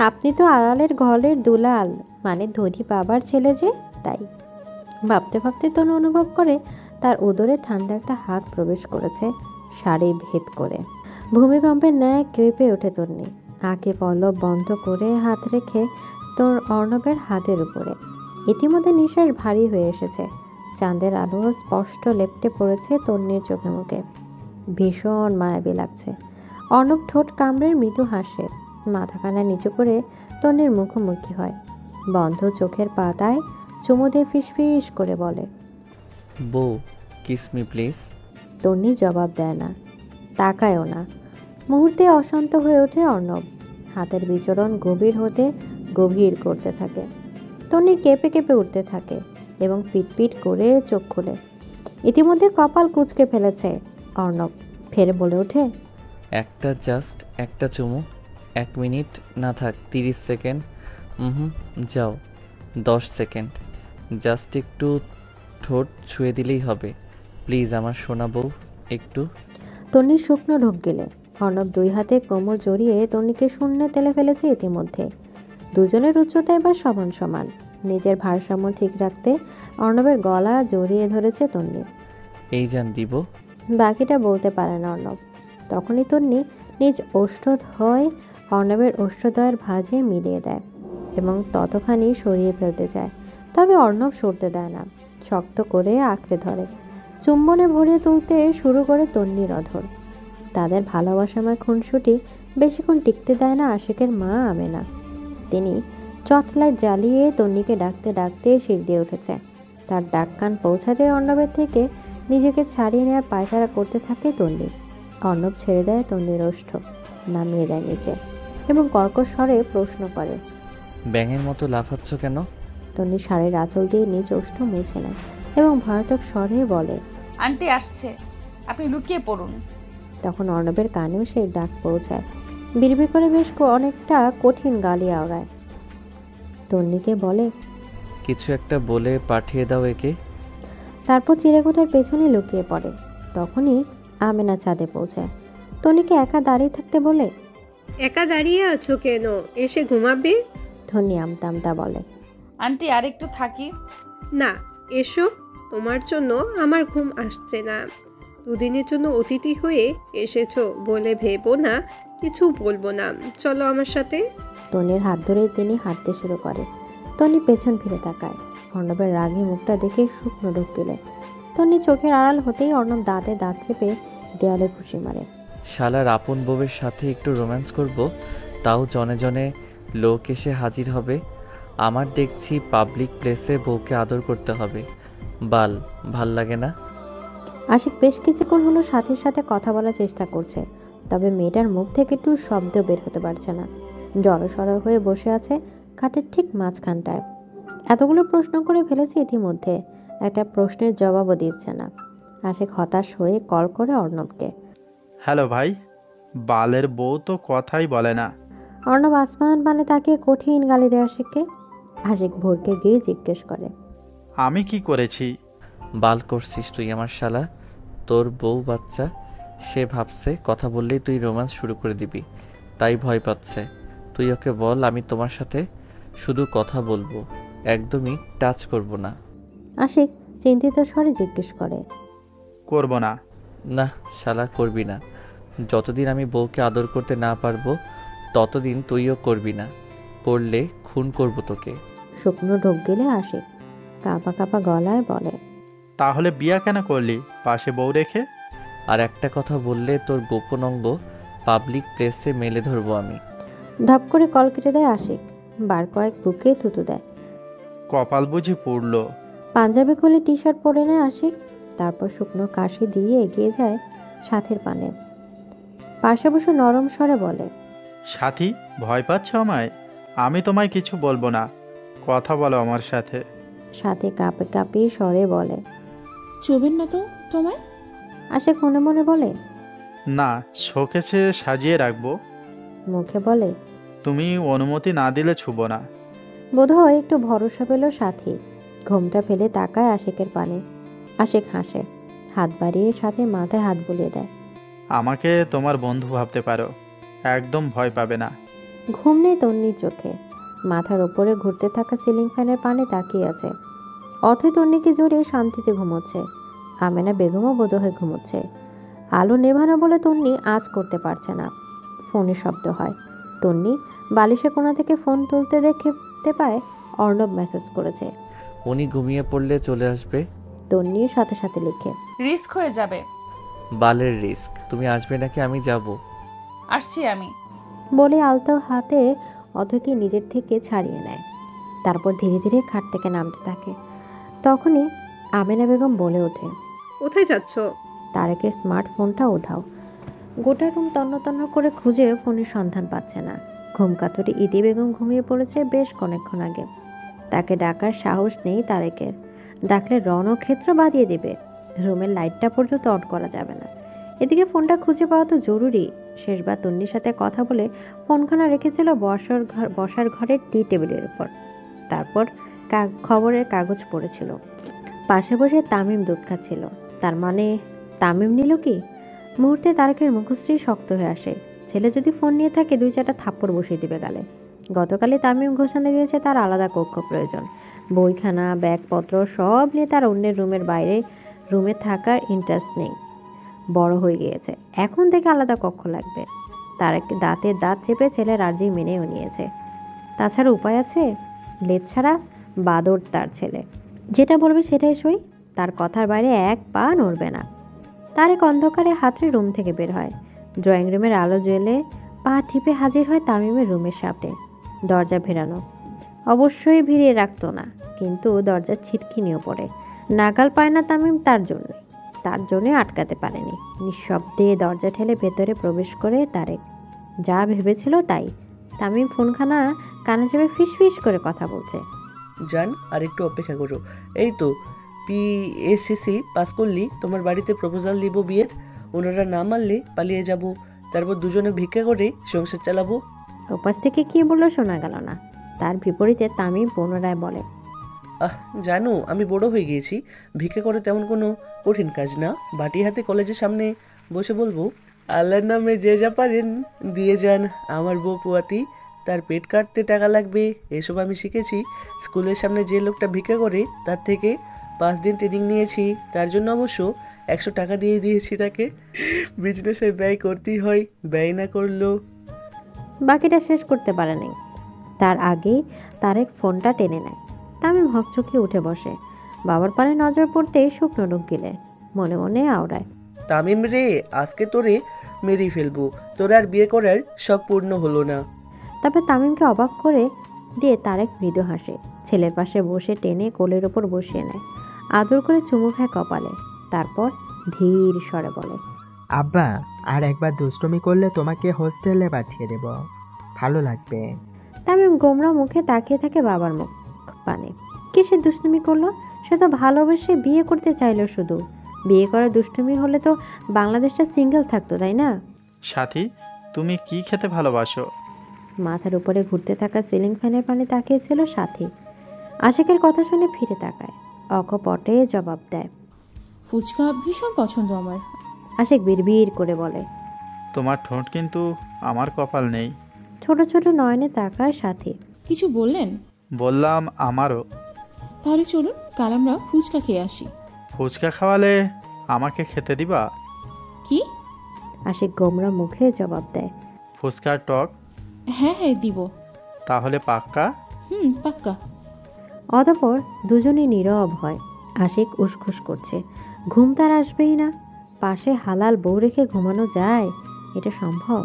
আপনি তো আলালের ঘরের দুলাল, মানে ধনী বাবার ছেলে যে, তাই। ভাবতে ভাবতে তনু অনুভব করে তার উদরে ঠান্ডা একটা হাত প্রবেশ করেছে শাড়ি ভেদ করে। ভূমিকম্পের ন্যায় কেঁপে ওঠে তন্নি। আঁকে পল্লব বন্ধ করে হাত রেখে তোর অর্ণবের হাতের উপরে। ইতিমধ্যে নিঃশ্বাস ভারী হয়ে এসেছে। চাঁদের আলো স্পষ্ট লেপ্টে পড়েছে তন্নির চোখে মুখে। ভীষণ মায়াবী লাগছে। অর্ণব ঠোঁট কামড়ে মৃদু হাসে, মাথাখানা নিচু করে তন্নির মুখোমুখি হয়। বন্ধ চোখের পাতায় চুমু দিয়ে ফিসফিস করে বলে, বউ, কিস মি প্লিজ। তন্নি জবাব দেয় না, তাকায়ও না। মুহূর্তে অশান্ত হয়ে ওঠে অর্ণব। হাতের বিচরণ গভীর হতে গভীর করতে থাকে। তন্নি কেঁপে কেঁপে উঠতে থাকে এবং পিটপিট করে চোখ খুলে। ইতিমধ্যে কপাল কুঁচকে ফেলেছে অর্ণব। ফের বলে ওঠে, জাস্ট একটা চুমু, 1 মিনিট না থাক, 30 সেকেন্ড। যাও, 10 সেকেন্ড। জাস্ট একটু ঠোঁট ছুঁয়ে দিলেই হবে, প্লিজ আমার সোনা বউ, একটু। তন্নির শুকনো ঢোক গেলে অর্ণব 2 হাতে কোমর জড়িয়ে তন্নিকে শূন্যে তেলে ফেলেছে ইতিমধ্যে। দুজনের উচ্চতা এবার সমান সমান। নিজের ভারসাম্য ঠিক রাখতে অর্ণবের গলা জড়িয়ে ধরেছে তন্নি। এই জান দিব। বাকিটা বলতে পারে না অর্ণব। তখনই তন্নি নিজ ওষ্ঠদ্বয় অর্ণবের ওষ্ঠদ্বয়ের ভাঁজে মিলিয়ে দেয় এবং ততখানি সরিয়ে ফেলতে চায়, তবে অর্ণব সরতে দেয় না, শক্ত করে আঁকড়ে ধরে। চুম্বনে ভরিয়ে তুলতে শুরু করে তন্নির অধর। তাদের ভালোবাসাময় খুনসুটি বেশিক্ষণ টিকতে দেয় না আশিকের মা আমেনা। তিনি চটলাইট জ্বালিয়ে তন্নিকে ডাকতে ডাকতে সিঁড়ি দিয়ে উঠেছে। তার ডাক কান পৌঁছাতে অর্ণবের থেকে নিজেকে ছাড়িয়ে নেওয়ার পায়তারা করতে থাকে তন্নি। অর্ণব ছেড়ে দেয় তন্নির ওষ্ঠ, নামিয়ে দেয় নিচে এবং কর্কশ স্বরে প্রশ্ন করে, ব্যাঙের মতো লাফাচ্ছ কেন? তন্নি শাড়ির আঁচল দিয়ে নিজ ওষ্ঠ মুছে নেয় এবং ভয়ানক স্বরে বলে, আন্টি আসছে, আপনি লুকিয়ে পড়ুন। তখন অর্ণবের কানেও সেই ডাক পৌঁছায়। বিড়বিড় করে বেশ অনেকটা কঠিন গালি আওড়ায়। তন্নিকে বলে, কিছু একটা বলে পাঠিয়ে দাও একে। তারপর চিলেকোঠার পেছনে লুকিয়ে পড়ে। তখনই আমেনা ছাদে পৌঁছায়। তন্নিকে একা দাঁড়িয়ে থাকতে বলে, একা দাঁড়িয়ে আছো কেন, এসে ঘুমাবে? তন্নি আমতা আমতা বলে, আন্টি আরেকটু থাকি। না, এসো, তোমার জন্য আমার ঘুম আসছে না। দুদিনের জন্য অতিথি হয়ে এসেছো বলে ভেবো না কিছু বলবো না, চলো আমার সাথে। তন্নির হাত ধরে তিনি হাঁটতে শুরু করে। তন্নি পেছন ফিরে তাকায়। অর্ণবের রাগী মুখটা দেখে শুকনো ঢোক গেলে তন্নি চোখের আড়াল হতেই অর্ণব দাঁতে দাঁত চেপে দেয়ালে ঘুষি মারে। শালার আপন বউয়ের সাথে একটু রোম্যান্স করব, তাও জনে জনে লোক এসে হাজির হবে। আমার দেখছি পাবলিক প্লেসে বউকে আদর করতে হবে। ভাল লাগে না? আশিক বেশ কিছুক্ষণ হলো সাথীর সাথে কথা বলার চেষ্টা করছে, তবে মেয়েটার মুখ থেকে একটু শব্দ বের হতে পারছে না। জড়সড় হয়ে বসে আছে খাটের ঠিক মাঝখানটায়। এতগুলো প্রশ্ন করে ফেলেছে ইতিমধ্যে, একটা প্রশ্নের জবাবও দিচ্ছে না। আশিক হতাশ হয়ে কল করে অর্ণবকে। হ্যালো ভাই, বালের বউ তো কথাই বলে না। অর্ণব আসমান মানে তাকে কঠিন গালি দেয় আশিককে। আশিক ভোরকে গিয়ে জিজ্ঞেস করে, আমি কি করেছি? বাল করছিস তুই আমার শালা। তোর বউ বাচ্চা, সে ভাবছে কথা বললেই তুই রোম্যান্স শুরু করে দিবি, তাই ভয় পাচ্ছে। তুই ওকে বল আমি তোমার সাথে শুধু কথা বলবো, একদমই টাচ করব না। আশিক চিন্তিত স্বরে জিজ্ঞেস করে, করব না? না শালা, করবি না। যতদিন আমি বউকে আদর করতে না পারবো ততদিন তুইও করবি না, করলে খুন করব তোকে। শুকনো ঢোক গেলে আশিক কাঁপা কাঁপা গলায় বলে, তাহলে বিয়া কেন করলি পাশে বউ রেখে? আর একটা কথা বললে তোর গোপন অঙ্গ পাবলিক প্লেসে মেলে ধরবো আমি। ধপ করে কল কেটে দেয় আশিক। বার কয়েক বুকে থুতু দেয়। কপাল বুঝি পুড়ল। পাঞ্জাবি খুলে টি শার্ট পরে নেয় আশিক। তারপর শুকনো কাশি দিয়ে এগিয়ে যায় সাথীর পানে। পাশে বসে নরম স্বরে বলে, সাথী, ভয় পাচ্ছ আমায়? আমি তোমায় কিছু বলবো না, কথা বলো আমার সাথে। সাথে কাঁপে কাঁপিয়ে স্বরে বলে, চোবেন না তো তোমায়? আশিক মনে মনে বলে, না, শোকেছে সাজিয়ে রাখবো। মুখে বলে, তুমি অনুমতি না দিলে ছুবো না। বোধহয় একটু ভরসা পেল সাথী। ঘোমটা ফেলে তাকায় আশিকের পানে। আশিক হাসে, হাত বাড়িয়ে সাথে মাথায় হাত বুলিয়ে দেয়। আমাকে তোমার বন্ধু ভাবতে পারো, একদম ভয় পাবে না। ঘুম নেই তন্নির চোখে। মাথার ওপরে ঘুরতে থাকা সিলিং ফ্যানের পানে তাকিয়ে আছে। অথই তন্নিকে জড়িয়ে শান্তিতে ঘুমোচ্ছে। আমেনা বেগমও বোধহয় ঘুমোচ্ছে। আলো নেভানো বলে তন্নি আজ করতে পারছে না। ফোনে শব্দ হয়। তন্নি বালিশের কোণা থেকে ফোন তুলতে দেখতে পায় অর্ণব মেসেজ করেছে। উনি ঘুমিয়ে পড়লে চলে আসবে। তন্নির সাথে সাথে লিখে, রিস্ক হয়ে যাবে। বালের রিস্ক? তুমি আসবে নাকি আমি যাব? আসছি আমি, বলে আলতো হাতে অথয়কে নিজের থেকে ছাড়িয়ে নেয়। তারপর ধীরে ধীরে খাট থেকে নামতে থাকে। তখনই আমেনা বেগম বলে ওঠে, কোথায় যাচ্ছ? তারেকের স্মার্টফোনটা উধাও। গোটা রুম তন্ন তন্ন করে খুঁজে ফোনের সন্ধান পাচ্ছে না। ঘুম কাতুরে ইতি বেগম ঘুমিয়ে পড়েছে বেশ অনেকক্ষণ আগে। তাকে ডাকার সাহস নেই তারেকের। ডাকলে রণক্ষেত্র বাঁধিয়ে দেবে। রুমের লাইটটা পর্যন্ত অন করা যাবে না। এদিকে ফোনটা খুঁজে পাওয়া তো জরুরি। শেষবার তন্নির সাথে কথা বলে ফোনখানা রেখেছিল বসার ঘরের টি টেবিলের উপর। তারপর খবরের কাগজ পড়েছিল। পাশে বসে তামিম দুধ খাচ্ছিল। তার মানে তামিম নিল কি? মুহূর্তে তারেকের মুখশ্রী শক্ত হয়ে আসে। ছেলে যদি ফোন নিয়ে থাকে 2-4টা থাপ্পড় বসিয়ে দিবে গালে। গতকালই তামিম ঘোষণা দিয়েছে তার আলাদা কক্ষ প্রয়োজন। বইখানা, ব্যাগপত্র সব নিয়ে তার অন্যের রুমের বাইরে রুমে থাকার ইন্টারেস্ট নেই। বড় হয়ে গিয়েছে, এখন থেকে আলাদা কক্ষ লাগবে। তারেক দাঁতের দাঁত চেপে ছেলের আর্জি মেনেও নিয়েছে। তাছাড়া উপায় আছে? লেজ ছাড়া বাদর তার ছেলে, যেটা বলবে সেটাই সই। তার কথার বাইরে এক পা নড়বে না। তারেক অন্ধকারে হাতড়ে রুম থেকে বের হয়। ড্রয়িং রুমের আলো জ্বেলে পা টিপে হাজির হয় তামিমের রুমের সামনে। দরজা ভেরানো। অবশ্যই ভিড়িয়ে রাখতো না, কিন্তু দরজার ছিটকিনিও পড়ে। নাগাল পায় না তামিম তার জন্যই আটকাতে পারেনি। নিঃশব্দে দরজা ঠেলে ভেতরে প্রবেশ করে তারেক। যা ভেবেছিল তাই। তামিম ফোনখানা কানে চেপে ফিস করে কথা বলছে। জান, আর একটু অপেক্ষা করো। এই তো পিএসসিসি পাস করলি, তোমার বাড়িতে প্রপোজাল দিব বিয়ের। ওনারা না মানলে পালিয়ে যাব, তারপর দুজনে ভিক্ষা করে সংসার চালাবো। ওপাশ থেকে কি বললো শোনা গেল না। তার বিপরীতে তামিম পুনরায় বলে, জানো আমি বড় হয়ে গিয়েছি, ভিক্ষা করে তেমন কোনো কঠিন কাজ না। বাটি হাতে কলেজের সামনে বসে বলবো, আল্লাহর নামে যে যা পারেন দিয়ে যান। আমার বউ পুয়াতি, তার পেট কাটতে টাকা লাগবে, এসব আমি শিখেছি। স্কুলের সামনে যে লোকটা ভিক্ষা করে তার থেকে 5 দিন ট্রেনিং নিয়েছি, তার জন্য অবশ্য 100 টাকা দিয়ে দিয়েছি তাকে। বিজনেসে ব্যয় করতেই হয়, ব্যয় না করলেও। বাকিটা শেষ করতে পারেনি, তার আগেই তারেক ফোনটা টেনে নেয়। তামিম হকচকিয়ে উঠে বসে, বাবার পানে নজর পড়তেই শুকনো ঢুক গিলে মনে মনে আওড়ায়, তামিম রে, আজকে তোরে মেরেই ফেলবো, তোর আর বিয়ে করার শখ পূর্ণ হলো না। তারপর তামিমকে অবাক করে দিয়ে তারেক মৃদু হাসে, ছেলের পাশে বসে টেনে কোলের ওপর বসিয়ে নেয়, আদর করে চুমু খায় কপালে। তারপর ধীর স্বরে বলে, আব্বা, আর একবার দুষ্টুমি করলে তোমাকে হোস্টেলে পাঠিয়ে দেব, ভালো লাগবে। তামিম গোমরা মুখে তাকিয়ে থাকে বাবার মুখ পানে। কিসের দুষ্টুমি করলো? সে তো ভালোবেসে বিয়ে করতে চাইলো শুধু। বিয়ে করা দুষ্টুমি হলে তো বাংলাদেশটা সিঙ্গেল থাকতো, তাই না? সাথী, তুমি কি খেতে ভালোবাসো? মাথার উপরে ঘুরতে থাকা সিলিং ফ্যানের পানে তাকিয়েছিল সাথী। আশিকের কথা শুনে ফিরে তাকায়, অকপটে জবাব দেয়, ফুচকা ভীষণ পছন্দ আমার। আশিক বিড়বিড় করে বলে, তোমার ঠোঁট কিন্তু আমার কপাল নেই। ছোট ছোট নয়নে তাকায় সাথী। কিছু বললেন? বললাম আমারও। তাহলে চলুন কাল আমরা ফুচকা খেয়ে আসি। ফুচকা খাওয়ালে আমাকে খেতে দিবা? কি? আশিক গোমরা মুখে জবাব দেয়, ফুচকার টক? হ্যাঁ হ্যাঁ দিব। তাহলে পাক্কা? পাক্কা। অতঃপর দুজনেই নীরব হয়। আশিক উসখুস করছে, ঘুম তার আসবেই না। পাশে হালাল বউ রেখে ঘুমানো যায়? এটা সম্ভব?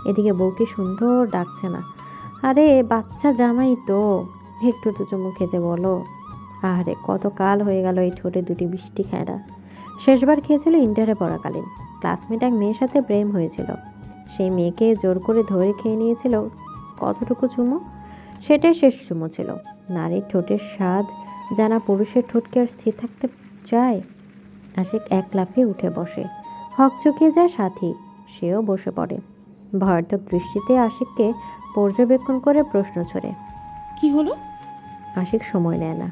এদিকে বউকে সুন্দর ডাকছে না। আরে বাচ্চা জামাই তো, একটু তো চুমু খেতে বলো। আরে কত কাল হয়ে গেল এই ঠোঁটে দুটি মিষ্টি খায়রা। শেষবার খেয়েছিল ইন্টারে পড়াকালীন। ক্লাসমেট এক মেয়ের সাথে প্রেম হয়েছিল, সেই মেয়েকে জোর করে ধরে খেয়ে নিয়েছিল কতটুকু চুমু, সেটাই শেষ চুমু ছিল। নারীর ঠোঁটের স্বাদ জানা পুরুষের ঠোঁটকে আর স্থির থাকতে চায়? আশিক এক লাফিয়ে উঠে বসে, হকচকিয়ে যায় সাথী, সেও বসে পড়ে। ভয়ার্থক দৃষ্টিতে আশিককে পর্যবেক্ষণ করে প্রশ্ন ছড়ে, কি হলো? আশিক সময় নেয় না,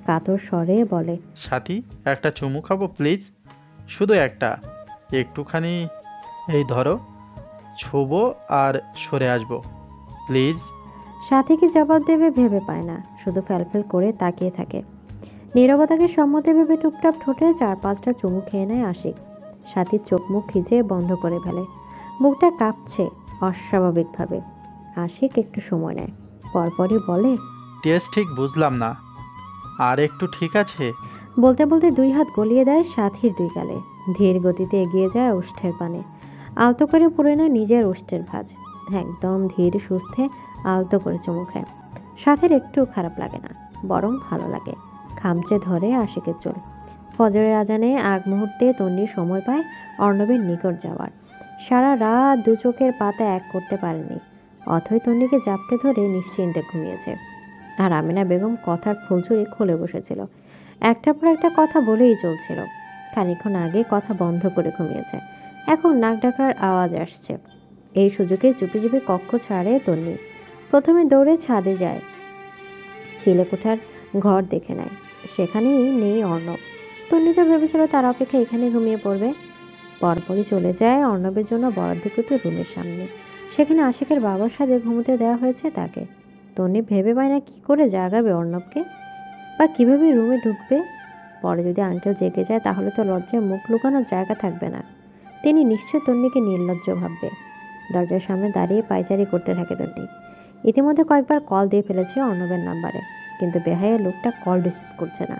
কাতর স্বরে বলে, সাথী, একটা চুমু খাবো প্লিজ, শুধু একটা, একটুখানি। এই ধরো, ছোবো আর সরে আসবো প্লিজ। সাথী কি জবাব দেবে ভেবে পায় না, শুধু ফ্যালফেল করে তাকিয়ে থাকে। নীরবতাকে সম্মতি ভেবে টুপটাপ ঠোঁটে 4-5টা চুমু খেয়ে নেয় আশিক। সাথীর চোখ মুখ খিচে বন্ধ করে ফেলে, বুকটা কাঁপছে অস্বাভাবিকভাবে। আশিক একটু সময় নেয়, পরপরই বলে, টেস্ট ঠিক বুঝলাম না, আর একটু ঠিক আছে? বলতে বলতে 2 হাত গলিয়ে দেয় সাথীর 2 গালে, ধীর গতিতে এগিয়ে যায় ওষ্ঠের পানে, আলতো করে পুড়ে নেয় নিজের ওষ্ঠের ভাঁজ। একদম ধীর সুস্থে আলতো করে চুমু খায়। সাথীর একটু খারাপ লাগে না, বরং ভালো লাগে। খামচে ধরে আশিকের চুল। ফজরের আজানে আগ মুহূর্তে তন্নি সময় পায় অর্ণবের নিকট যাওয়ার। সারা রাত 2 চোখের পাতা এক করতে পারেনি। অথই তন্নিকে জাপটে ধরে নিশ্চিন্তে ঘুমিয়েছে, আর আমিনা বেগম কথার ফুলঝুরি খুলে বসেছিল। একটার পর একটা কথা বলেই চলছিল। খানিকক্ষণ আগে কথা বন্ধ করে ঘুমিয়েছে, এখন নাক ডাকার আওয়াজ আসছে। এই সুযোগে চুপি চুপি কক্ষ ছাড়ে তন্নি। প্রথমে দৌড়ে ছাদে যায়, চিলেকোঠার ঘর দেখে নেয়, সেখানেই নেই অর্ণব। তন্নি তো ভেবেছিল তার অপেক্ষা এখানে ঘুমিয়ে পড়বে। পরপরই চলে যায় অর্ণবের জন্য বরাদ্দকৃত রুমের সামনে। সেখানে আশিকের বাবার সাথে ঘুমোতে দেওয়া হয়েছে তাকে। তন্নি ভেবে পায় না কী করে জাগাবে অর্ণবকে, বা কীভাবে রুমে ঢুকবে। পরে যদি আঙ্কেল জেগে যায় তাহলে তো লজ্জায় মুখ লুকানোর জায়গা থাকবে না। তিনি নিশ্চয় তন্নিকে নির্লজ্জ ভাববে। দরজার সামনে দাঁড়িয়ে পায়চারি করতে থাকে তন্নি। ইতিমধ্যে কয়েকবার কল দিয়ে ফেলেছে অর্ণবের নাম্বারে, কিন্তু বেহায়া লোকটা কল রিসিভ করছে না।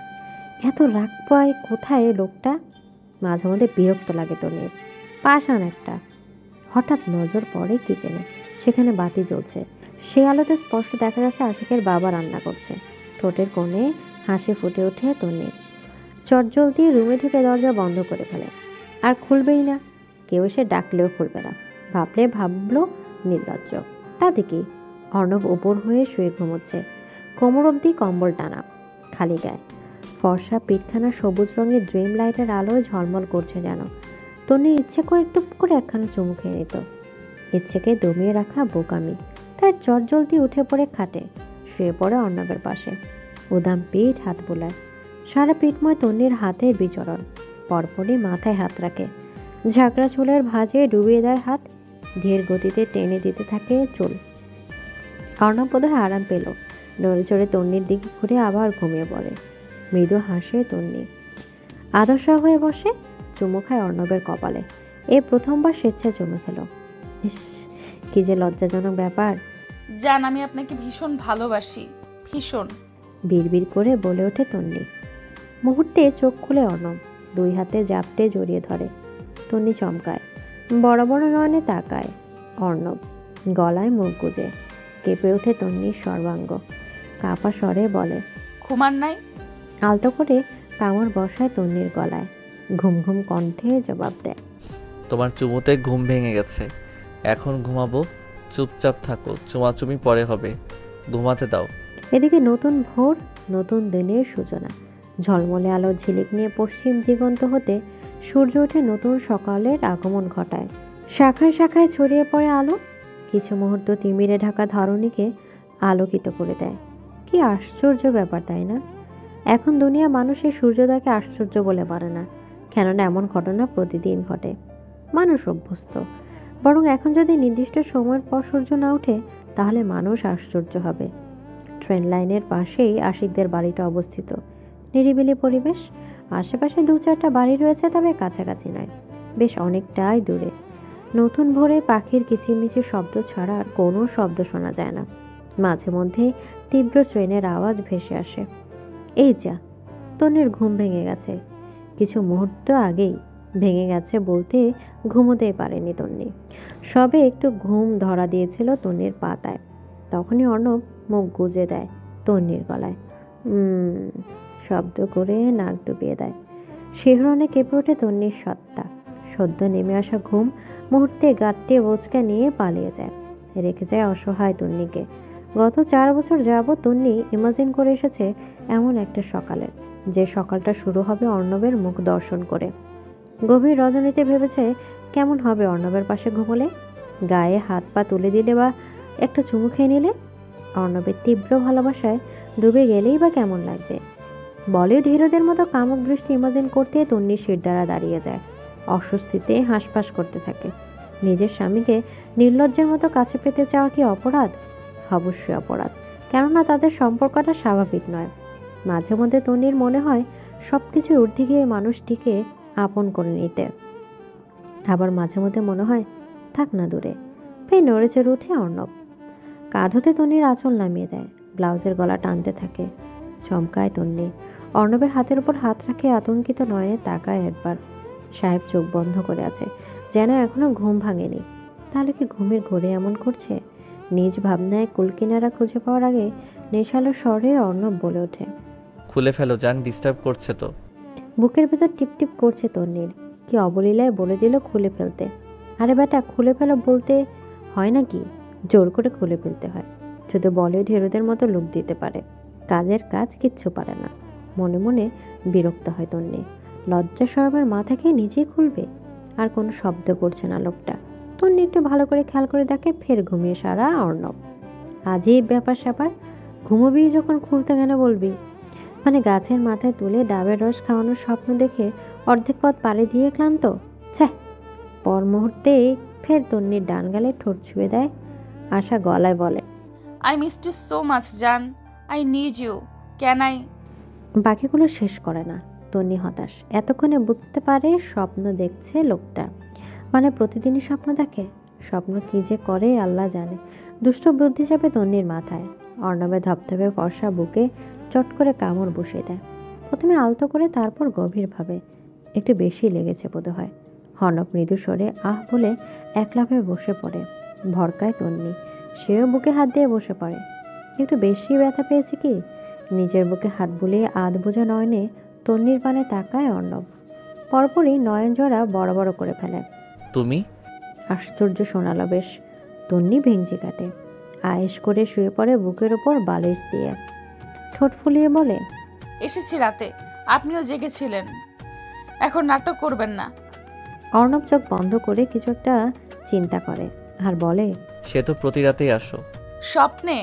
এত রাগ পায় কোথায় লোকটা? মাঝে মধ্যে বিরক্ত লাগে তন্নির, পাষাণ একটা। হঠাৎ নজর পড়ে কিচেনে, সেখানে বাতি জ্বলছে। সে আলোতে স্পষ্ট দেখা যাচ্ছে আশিকের বাবা রান্না করছে। ঠোঁটের কোণে হাসি ফুটে ওঠে তন্নির। চটজলদি রুমে ঢুকে দরজা বন্ধ করে ফেলে, আর খুলবেই না। কেউ এসে ডাকলেও খুলবে না। ভাবলো নির্লজ্জ। তাতে কি, অর্ণব উপর হয়ে শুয়ে ঘুমোচ্ছে, কোমর অবধি কম্বল টানা, খালি গায়ে। ফর্সা পিঠখানা সবুজ রঙের ড্রিম লাইটের আলোয় ঝলমল করছে যেন। তন্নির ইচ্ছে করে টুপ করে একখানা চুমু খেয়ে নিত। ইচ্ছেকে দমিয়ে রাখা বোকামি। তাই চটজলদি উঠে পড়ে খাটে, শুয়ে পড়ে অর্ণবের পাশে। উদাম পিঠ হাত বোলায়, সারা পিঠময় তন্নির হাতের বিচরণ। পরপরই মাথায় হাত রাখে। ঝাঁকড়া চুলের ভাঁজে ডুবিয়ে দেয় হাত, ধীর গতিতে টেনে দিতে থাকে চুল। অর্ণব বোধহয় আরাম পেল, নড়ে চড়ে তন্নির দিকে ঘুরে আবার ঘুমিয়ে পড়ে। মৃদু হাসে তন্নি, আদর্শ হয়ে বসে, চুমু খায় অর্ণবের কপালে। এই প্রথমবার স্বেচ্ছায় চুমু খেল। ইস, কি যে লজ্জাজনক ব্যাপার। জান, আমি আপনাকে ভীষণ ভালোবাসি, ভীষণ। বিড়বিড় করে বলে ওঠে তন্নি। মুহূর্তে চোখ খুলে অর্ণব, দুই হাতে জাপটে জড়িয়ে ধরে। তন্নি চমকায়, বড় বড় নয়নে তাকায়। অর্ণব গলায় মুখ গুজে। কেঁপে ওঠে তন্নির সর্বাঙ্গ, কাঁপা স্বরে বলে, ঘুমান নাই? আলতো করে কামড় বসায় তন্নির গলায়। ঘুম ঘুম কণ্ঠে জবাব দেয়, তোমার চুমুতে ঘুম ভেঙে গেছে, এখন ঘুমাবো, চুপচাপ থাকো, চুমাচুমি পরে হবে, ঘুমাতে দাও। এদিকে নতুন ভোর, নতুন দিনের সূচনা। ঝলমলে আলোর ঝিলিক নিয়ে পশ্চিম দিগন্ত হতে সূর্য ওঠে, নতুন সকালের আগমন ঘটায়। শাখায় শাখায় ছড়িয়ে পড়ে আলো, কিছু মুহূর্ত তিমিরে ঢাকা ধরণীকে আলোকিত করে দেয়। কি আশ্চর্য ব্যাপার, তাই না? এখন দুনিয়া মানুষের সূর্যোদয়কে আশ্চর্য বলে পারে না, কেননা এমন ঘটনা প্রতিদিন ঘটে। মানুষ অভ্যস্ত। বরং এখন যদি নির্দিষ্ট সময়ের পর সূর্য না ওঠে, তাহলে মানুষ আশ্চর্য হবে। ট্রেন লাইনের পাশেই আশিকদের বাড়িটা অবস্থিত। নিরিবিলি পরিবেশ, আশেপাশে 2-4টা বাড়ি রয়েছে, তবে কাছাকাছি নয়, বেশ অনেকটাই দূরে। নতুন ভোরে পাখির কিচিরমিচির শব্দ ছাড়া আর কোনো শব্দ শোনা যায় না। মাঝে মধ্যে তীব্র ট্রেনের আওয়াজ ভেসে আসে। এই যা, তন্নির ঘুম ভেঙে গেছে। কিছু মুহূর্ত আগেই ভেঙে গেছে বলতে ঘুমোতেই পারেনি তন্নি। সবে একটু ঘুম ধরা দিয়েছিল তন্নির পাতায়, তখনই অর্ণব মুখ গুজে দেয় তন্নির গলায়। শব্দ করে নাক ডুবিয়ে দেয়। শিহরণে কেঁপে ওঠে তন্নির সত্তা। সদ্য নেমে আসা ঘুম মুহূর্তে গাঁটটি বোচকা নিয়ে পালিয়ে যায়, রেখে যায় অসহায় তন্নিকে। গত 4 বছর যাবৎ তন্নি ইমাজিন করে এসেছে এমন একটা সকালের, যে সকালটা শুরু হবে অর্ণবের মুখ দর্শন করে। গভীর রজনীতে ভেবেছে কেমন হবে অর্ণবের পাশে ঘুমোলে, গায়ে হাত পা তুলে দিলে বা একটা চুমু খেয়ে নিলে। অর্ণবের তীব্র ভালোবাসায় ডুবে গেলেই বা কেমন লাগবে। বলিউড হিরোদের মতো কামক দৃষ্টি ইমাজিন করতে তন্নির শিরদাঁড়া দাঁড়িয়ে যায়। অস্বস্তিতে হাঁসফাঁস করতে থাকে। নিজের স্বামীকে নির্লজ্জের মতো কাছে পেতে চাওয়া কি অপরাধ? অবশ্যই অপরাধ, কেননা তাদের সম্পর্কটা স্বাভাবিক নয়। মাঝে মধ্যে তন্নির মনে হয় সব কিছুর ঊর্ধ্বে গিয়ে মানুষটিকে আপন করে নিতে। আবার মাঝে মধ্যে মনে হয় থাক না দূরে। ফের নড়ে চড়ে উঠে অর্ণব কাঁধ হতে তন্নির আঁচল নামিয়ে দেয়, ব্লাউজের গলা টানতে থাকে। চমকায় তন্নি, অর্ণবের হাতের উপর হাত রাখে আতঙ্কিত নয়নে তাকায় একবার। সাহেব চোখ বন্ধ করে আছে, যেন এখনো ঘুম ভাঙেনি। তাহলে কি ঘুমের ঘোরে এমন করছে? নিজ ভাবনায় কুলকিনারা খুঁজে পাওয়ার আগে নেশালো স্বরে অর্ণব বলে ওঠে, খুলে ফেলো, জান ডিস্টার্ব করছে তো। বুকের ভেতর টিপটিপ করছে তন্নির। কি অবলীলায় বলে দিল খুলে ফেলতে। আরে বেটা, খুলে ফেলো বলতে হয় নাকি? জোর করে খুলে ফেলতে হয়। শুধু বলিউড হিরোদের মতো লুক দিতে পারে, কাজের কাজ কিচ্ছু পারে না। মনে মনে বিরক্ত হয় তন্নি। লজ্জা শরমের মাথা খেয়ে নিজেই খুলবে। আর কোনো শব্দ করছে না লোকটা। তন্নি একটু ভালো করে খেয়াল করে দেখে, ফের ঘুমিয়ে সারা অর্ণব। আজই ব্যাপার স্যাপার, ঘুমোবি যখন খুলতে কেন বলবি? মানে গাছের মাথায় তুলে ডাবের রস খাওয়ানোর স্বপ্ন দেখে অর্ধেক পথ পাড়ি দিয়ে ক্লান্ত। ছ্যাঃ। পর মুহূর্তেই ফের তন্নির ডান গালে ঠোঁট ছুঁয়ে দেয়। আশা গলায় বলে, I miss you so much জান, I need you, can I? বাকিগুলো শেষ করে না। তন্নি হতাশ। এতক্ষণে বুঝতে পারে স্বপ্ন দেখছে লোকটা। মানে প্রতিদিনই স্বপ্ন দেখে। স্বপ্ন কি যে করে আল্লাহ জানে। দুষ্ট বুদ্ধি চাপে তন্নির মাথায়। অর্ণবের ধপধপে ফর্সা বুকে চট করে কামড় বসিয়ে দেয়। প্রথমে আলতো করে, তারপর গভীরভাবে। একটু বেশি লেগেছে বোধ হয়। অর্ণব মৃদু স্বরে আহ বলে এক লাফে বসে পড়ে। ভরকায় তন্নি, সেও বুকে হাত দিয়ে বসে পড়ে। একটু বেশি ব্যথা পেয়েছে কি? নিজের বুকে হাত বুলিয়ে আধ বোঝা নয়নে তন্নির পানে তাকায় অর্ণব। পরপরই নয়ন জোড়া বড় বড় করে ফেলে। তুমি? আশ্চর্য শোনালো বেশ। তন্নি ভেঙচি কাটে, আয়েশ করে শুয়ে পড়ে বুকের ওপর বালিশ দিয়ে। ঠোঁট ফুলিয়ে বলে, এসেছি রাতে, আপনিও জেগেছিলেন, এখন নাটক করবেন না। অর্ণব চোখ বন্ধ করে কিছু একটা চিন্তা করে আর বলে, সে তো প্রতি রাতেই আসো। স্বপ্নে?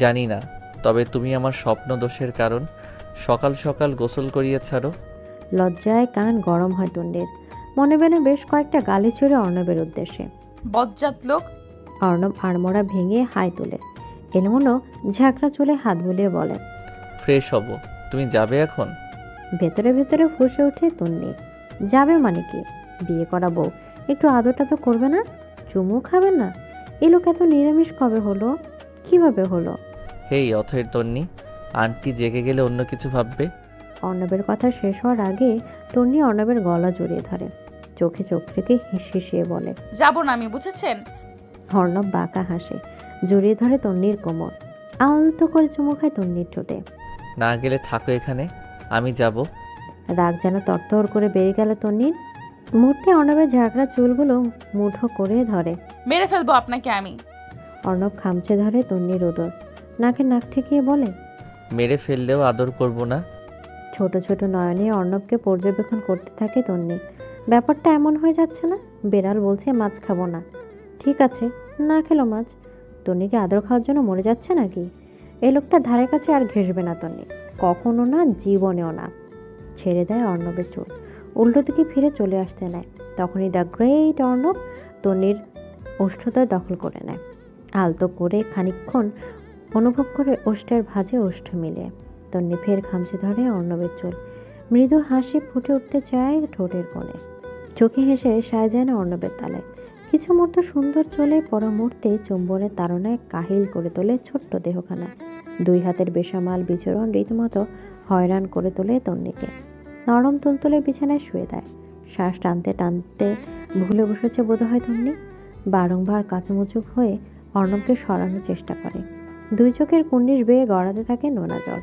জানি না, তবে তুমি আমার স্বপ্ন দোষের কারণ। সকাল সকাল গোসল করিয়ে ছাড়ো। লজ্জায় কান গরম হয় তন্নির। মনে মনে বেশ কয়েকটা গালি ছুড়ে অর্ণবের উদ্দেশ্যে। বজ্জাত লোক। অর্ণব আড়মোড়া ভেঙে হাই তোলে, এলোমেলো ঝাঁকড়া চুলে হাত বুলিয়ে বলে, ফ্রেশ হব, তুমি যাবে এখন? ভেতরে ভেতরে ফুঁসে ওঠে তন্নি। যাবে মানে কি? বিয়ে করা বউ একটু আদরটা তো করবে না? চুমু খাবে না? এ লোক এত নিরামিষ কবে হলো? কিভাবে হলো? হেই অথের তন্নি, আন্টি জেগে গেলে অন্য কিছু ভাববে। অর্ণবের কথা শেষ হওয়ার আগে তন্নি অর্ণবের গলা জড়িয়ে ধরে, চোখে চোখ রেখে হিসিয়ে বলে, যাব না আমি, বুঝেছেন? অর্ণব বাঁকা হাসে, জড়িয়ে ধরে তন্নির কোমর, আলতো করে চুমু খায় তন্নির ঠোঁটে। না গেলে থাকো এখানে, আমি যাব। রাগ যেন তরতর করে বেরিয়ে গেল তন্নির। মুহূর্তে অর্ণবের ঝাঁকড়া চুলগুলো মুঠো করে ধরে। মেরে ফেলবো আপনাকে আমি। অর্ণব খামচে ধরে তন্নির উদর, নাকে নাক ঠেকিয়ে বলে, মেরে ফেললেও আদর করব না। ছোট ছোট নয়নে অর্ণবকে পর্যবেক্ষণ করতে থাকে তন্নি। ব্যাপারটা এমন হয়ে যাচ্ছে না? বেড়াল বলছে মাছ খাবো না, ঠিক আছে না খেলো মাছ। তন্নিকে আদর খাওয়ার জন্য মরে যাচ্ছে নাকি? এই লোকটা ধারে কাছে আর ঘেসবে না তন্নি, কখনো না, জীবনেও না। ছেড়ে দেয় অর্ণবের চুল, উল্টো দিকে ফিরে চলে আসতে নেয়। তখনই দ্য গ্রেট অর্ণব তন্নির ওষ্ঠতা দখল করে নেয়, আলতো করে খানিকক্ষণ অনুভব করে ওষ্ঠের ভাঁজে ওষ্ঠ মিলিয়ে। তন্নি ফের খামচে ধরে অর্ণবের চুল, মৃদু হাসি ফুটে উঠতে চায় ঠোঁটের কোণে, চোখে হেসে সায় যায় না অর্ণবের তালে। কিছু মুহূর্ত সুন্দর চলে, পর মুহূর্তে চুম্বনের তাড়নায় কাহিল করে তোলে ছোট্ট দেহখানা। দুই হাতের বেসামাল বিচরণ রীতিমতো হয়রান করে তোলে তন্নিকে। নরম তুলতুলে বিছানায় শুয়ে দেয়। শ্বাস টানতে টানতে ভুলে বসেছে বোধহয় তন্নি। বারংবার কাচুমুচুক হয়ে অর্ণবকে সরানোর চেষ্টা করে। দুই চোখের কুন্ডিস বেয়ে গড়াতে থাকে নোনা জল।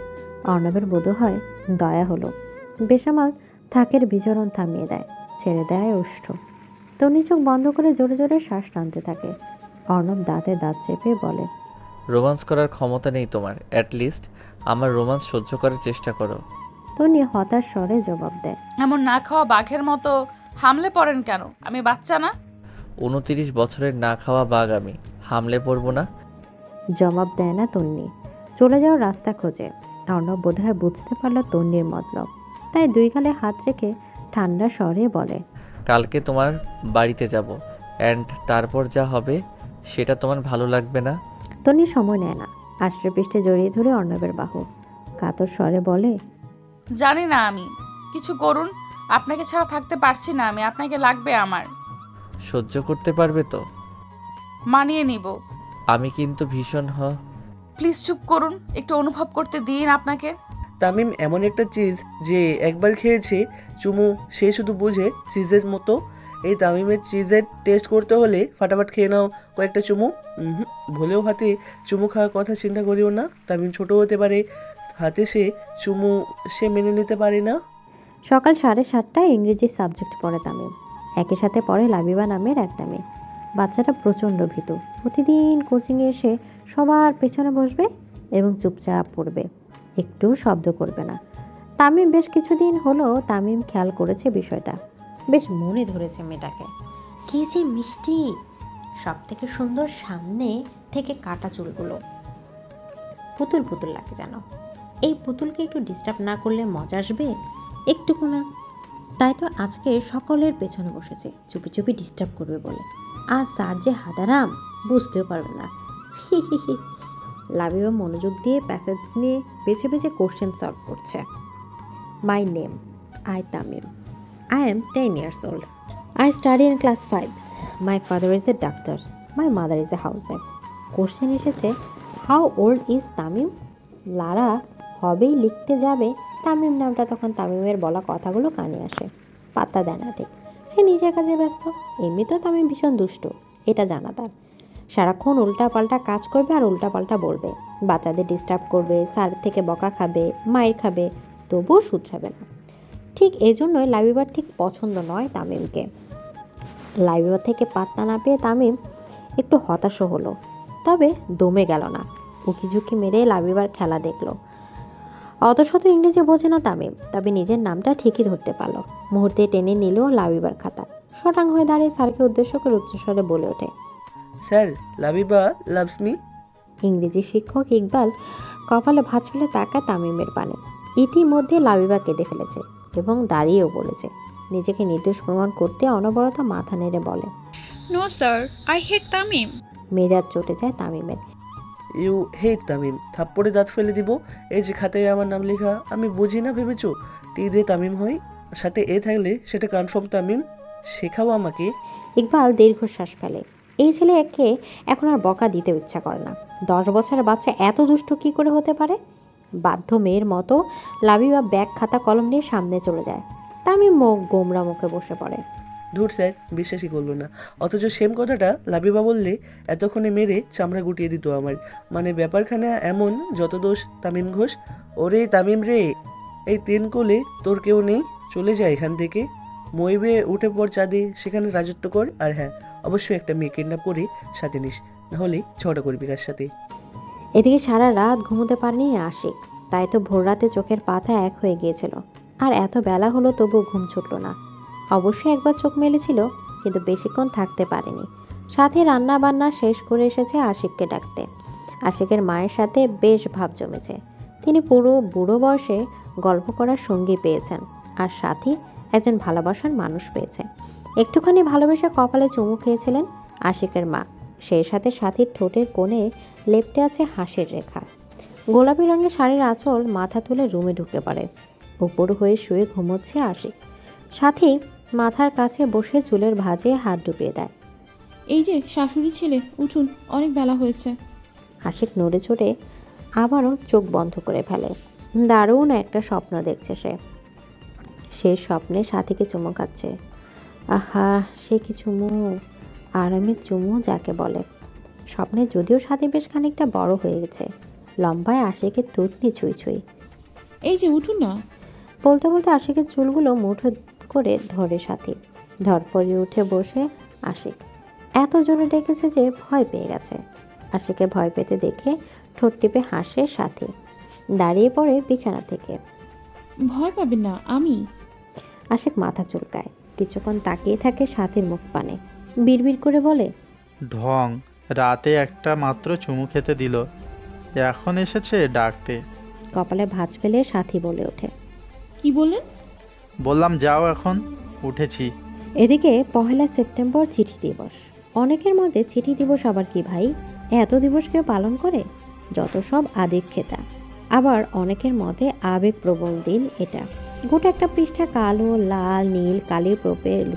অর্ণবের বোধ হয় দয়া হলো, বেসামাল থাকের বিচরণ থামিয়ে দেয়, ছেড়ে দেয় ওষ্ঠ। তন্নি চোখ বন্ধ করে জোরে জোরে শ্বাস টানতে থাকে। অর্ণব দাঁতে দাঁত চেপে বলে, রোমান্স করার ক্ষমতা নেই তোমার, অ্যাটলিস্ট আমার রোমান্স সহ্য করার চেষ্টা করো। তন্নি হতাশ স্বরে জবাব দেয়, এমন না খাওয়া বাঘের মতো হামলে পড়েন কেন? আমি বাচ্চা না? 29 বছরের না খাওয়া বাঘ আমি, হামলে পড়বো না? জবাব দেয় না তন্নি, চলে যাওয়ার রাস্তা খোঁজে। অর্ণব বোধহয় বুঝতে পারল তন্নির মতলব, তাই দুই গালে হাত রেখে ঠান্ডা স্বরে বলে, কালকে তোমার বাড়িতে যাব, অ্যান্ড তারপর যা হবে সেটা তোমার ভালো লাগবে না। তন্নি সময় নেয় না, আষ্টে পৃষ্ঠে জড়িয়ে ধরে অর্ণবের বাহু, কাতর স্বরে বলে, জানি না আমি, কিছু করুন, আপনাকে ছাড়া থাকতে পারছি না আমি, আপনাকে লাগবে আমার। সহ্য করতে পারবে তো? মানিয়ে নিব। আমি কিন্তু ভীষণ প্লিজ চুপ করুন, একটু অনুভব করতে দিন আপনাকে। তামিম এমন একটা চিজ যে একবার খেয়েছে চুমু, সে শুধু বুঝে চিজের মতো। এই তামিমের চিজের টেস্ট করতে হলে ফাটাফাট খেয়ে নাও কয়েকটা চুমু। ভুলেও হাতে চুমু খাওয়ার কথা চিন্তা করিও না। তামিম ছোট হতে পারে, হাতে সে চুমু সে মেনে নিতে পারে না। সকাল 7:30টায় ইংরেজি সাবজেক্ট পড়ে তামিম, একই সাথে পড়ে লাবিবা নামের একটা মেয়ে। বাচ্চাটা প্রচণ্ড ভীতু, প্রতিদিন কোচিংয়ে এসে সবার পেছনে বসবে এবং চুপচাপ পড়বে, একটু শব্দ করবে না। তামিম বেশ কিছুদিন হলো তামিম খেয়াল করেছে বিষয়টা, বেশ মনে ধরেছে মেয়েটাকে। কি যে মিষ্টি, সব থেকে সুন্দর সামনে থেকে কাটা চুলগুলো, পুতুল পুতুল লাগে যেন। এই পুতুলকে একটু ডিস্টার্ব না করলে মজা আসবে একটুকু না। তাই তো আজকে সকলের পেছনে বসেছে চুপি চুপি ডিস্টার্ব করবে বলে। আর স্যার যে হাদারাম বুঝতেও পারবে না। লাবিবা মনোযোগ দিয়ে প্যাসেজ নিয়ে বেছে বেছে কোশ্চেন সলভ করছে। My name I Tamim, I am 10 years old. I study in class 5. My father is a doctor. My mother is a housewife. Question এসেছে, হাউ ওল্ড ইজ তামিম? লারা হবেই লিখতে যাবে তামিম নামটা, তখন তামিমের বলা কথাগুলো কানে আসে, পাত্তা দেয় না ঠিক। সে নিজের কাজে ব্যস্ত। এমনিতেও তামিম ভীষণ দুষ্ট, এটা জানা তার। সারাক্ষণ উল্টাপাল্টা কাজ করবে আর উল্টাপাল্টা বলবে, বাচ্চাদের ডিস্টার্ব করবে, স্যার থেকে বকা খাবে, মায়ের খাবে, তবুও শুধরাবে না। ঠিক এই জন্যই লাবিবার ঠিক পছন্দ নয় তামিমকে। লাবিবা থেকে পাত্তা না পেয়ে তামিম একটু হতাশও হলো, তবে দমে গেল না। উকিঝুঁকি মেরে লাবিবার খেলা দেখলো। অত শত ইংরেজি বোঝে না তামিম, তবে নিজের নামটা ঠিকই ধরতে পারলো। মুহূর্তে টেনে নিল লাবিবার খাতা, শটাং হয়ে দাঁড়িয়ে স্যারকে উদ্দেশ্য করে উচ্চস্বরে বলে ওঠে, স্যার লাবিবা লাভস মি। ইংরেজি শিক্ষক ইকবাল কপালে ভাঁজ ফেলে তাকায় তামিমের পানে। ইতিমধ্যে লাবিবা কেঁদে ফেলেছে এবং দাঁড়িয়েও বলেছে, নিজেকে নির্দোষ প্রমাণ করতে অনবরত মাথা নেড়ে বলে, no sir, I hate Tamim. মেজাজ চটে যায় তামিমের। ইউ হেট তামিম, থাপ্পড়ে দাঁত ফেলে দিব। এই যে খাতায় আমার নাম লেখা, আমি বুঝি না ভেবেছো টি দিয়ে তামিম হয়, সাথে এ থাকলে সেটা কনফার্ম তামিম। শেখাও আমাকে। ইকবাল দীর্ঘশ্বাস ফেলে। এই ছেলে একে এখন আর বকা দিতে ইচ্ছা করে না। 10 বছরের বাচ্চা এত দুষ্ট কি করে হতে পারে? বাধ্য মেয়ের মতো লাবিবা ব্যাগ খাতা কলম নিয়ে সামনে চলে যায়। তামিম মুখ গোমরা মুখে বসে পড়ে। ধুর স্যার, বিশ্বাসই করলো না। অথচ সেম কথাটা লাবিবা বললে এতক্ষণে মেরে চামড়া গুটিয়ে দিত আমার। মানে ব্যাপারখানা এমন, যত দোষ তামিম ঘোষ। ওরে তামিম রে, এই 3 কোলে তোর কেউ নেই, চলে যায় এখান থেকে। মইবে উঠে পড় চাঁদে, সেখানে রাজত্ব কর। আর হ্যাঁ, অবশ্যই একটা মেয়ে কিডন্যাপ করে সাথে নিস, নাহলে ঝগড়া করবি কার সাথে। এদিকে সারা রাত ঘুমোতে পারেনি আশিক। তাই তো ভোর রাতে চোখের পাতা এক হয়ে গিয়েছিল। আর এত বেলা হলো তবু ঘুম ছুটল না। অবশ্যই একবার চোখ মেলেছিল, কিন্তু বেশিক্ষণ থাকতে পারেনি। সাথে রান্না বান্না শেষ করে এসেছে আশিককে ডাকতে। আশিকের মায়ের সাথে বেশ ভাব জমেছে। তিনি পুরো বুড়ো বয়সে গল্প করার সঙ্গী পেয়েছেন, আর সাথী একজন ভালোবাসার মানুষ পেয়েছে। একটুখানি ভালোবেসে কপালে চুমু খেয়েছিলেন আশিকের মা। সেই সাথে সাথীর ঠোঁটের কোণে লেপ্টে আছে হাসির রেখা। গোলাপি রঙের শাড়ির আঁচল মাথা তুলে রুমে ঢুকে পড়ে। উপর হয়ে শুয়ে ঘুমোচ্ছে আশিক। সাথী মাথার কাছে বসে চুলের ভাঁজে হাত ডুবিয়ে দেয়। এই যে শাশুড়ি ছেলে, উঠুন, অনেক বেলা হয়েছে। আশিক নড়ে চড়ে আবারও চোখ বন্ধ করে ফেলে। দারুণ একটা স্বপ্ন দেখছে সে। সেই স্বপ্নে সাথীকে চুমু খাচ্ছে। আহা, সে কি চুমু! আরামের চুমু যাকে বলে। স্বপ্নে যদিও সাথী বেশ খানিকটা বড় হয়ে গেছে, লম্বায় আশিকের থুতনি ছুঁই ছুঁই। এই যে উঠুন না। বলতে বলতে আশিকের চুলগুলো মুঠো করে ধরে সাথী। ধরফরিয়ে উঠে বসে আশিক এত জোরে ডেকেছে যে ভয় পেয়ে গেছে। আশিকে ভয় পেতে দেখে ঠোঁট টিপে হাসে সাথী। দাঁড়িয়ে পড়ে বিছানা থেকে। ভয় পাবেন না, আমি। আশিক মাথা চুলকায়, কিছুক্ষণ তাকিয়ে থাকে সাথীর মুখ পানে, বিড়বিড় করে বলে, ঢং, রাতে একটা মাত্র চুমু খেতে দিল, এখন এসেছে ডাকতে। কপালে ভাঁজ ফেলে সাথী বলে ওঠে, কি বললেন? বললাম যাও এখন, উঠেছি। এদিকে 1 সেপ্টেম্বর চিঠি দিবস। অনেকের মধ্যে চিঠি দিবস আবার কি ভাই? এত দিবস কেউ পালন করে? যত সব আদিক্ষেতা। আবার অনেকের মধ্যে আবেগপ্রবণ দিন এটা। গোটা একটা পৃষ্ঠা কালো, লাল, নীল কালির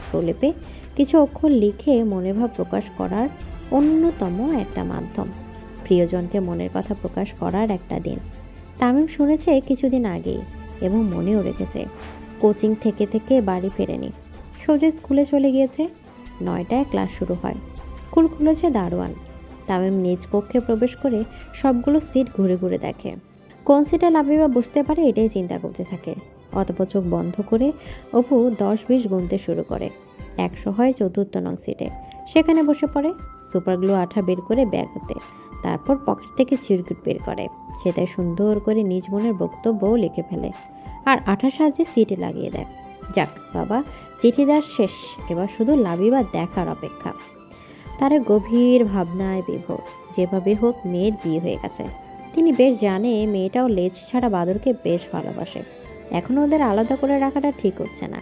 প্রলেপে কিছু অক্ষর লিখে মনের ভাব প্রকাশ করার অন্যতম একটা মাধ্যম। প্রিয়জনকে মনের কথা প্রকাশ করার একটা দিন। তামিম শুনেছে কিছুদিন আগেই, এবং মনেও রেখেছে। কোচিং থেকে থেকে বাড়ি ফেরেনি, সোজা স্কুলে চলে গিয়েছে। 9টায় ক্লাস শুরু হয়। স্কুল খুলেছে দারোয়ান। তামিম নিজ কক্ষে প্রবেশ করে সবগুলো সিট ঘুরে ঘুরে দেখে। কোন সিটে লাবিবা বসতে পারে এটাই চিন্তা করতে থাকে। অতঃপর চোখ বন্ধ করে অপু 10-20 গুনতে শুরু করে। 100 হয় 4র্থ নং সিটে। সেখানে বসে পড়ে। সুপারগ্লু আঠা বের করে ব্যাগ হতে, তারপর পকেট থেকে চিরকুট বের করে। সেটাই সুন্দর করে নিজ মনের বক্তব্যও লিখে ফেলে, আর আঠার সাহায্যে সিটে লাগিয়ে দেয়। যাক বাবা, চিঠি দেওয়ার শেষ, এবার শুধু লাবিবা দেখার অপেক্ষা। তারা গভীর ভাবনায় বিভোর। যেভাবে হোক মেয়ের বিয়ে হয়ে গেছে। তিনি বেশ জানে মেয়েটাও লেজ ছাড়া বাদরকে বেশ ভালোবাসে। এখন ওদের আলাদা করে রাখাটা ঠিক হচ্ছে না।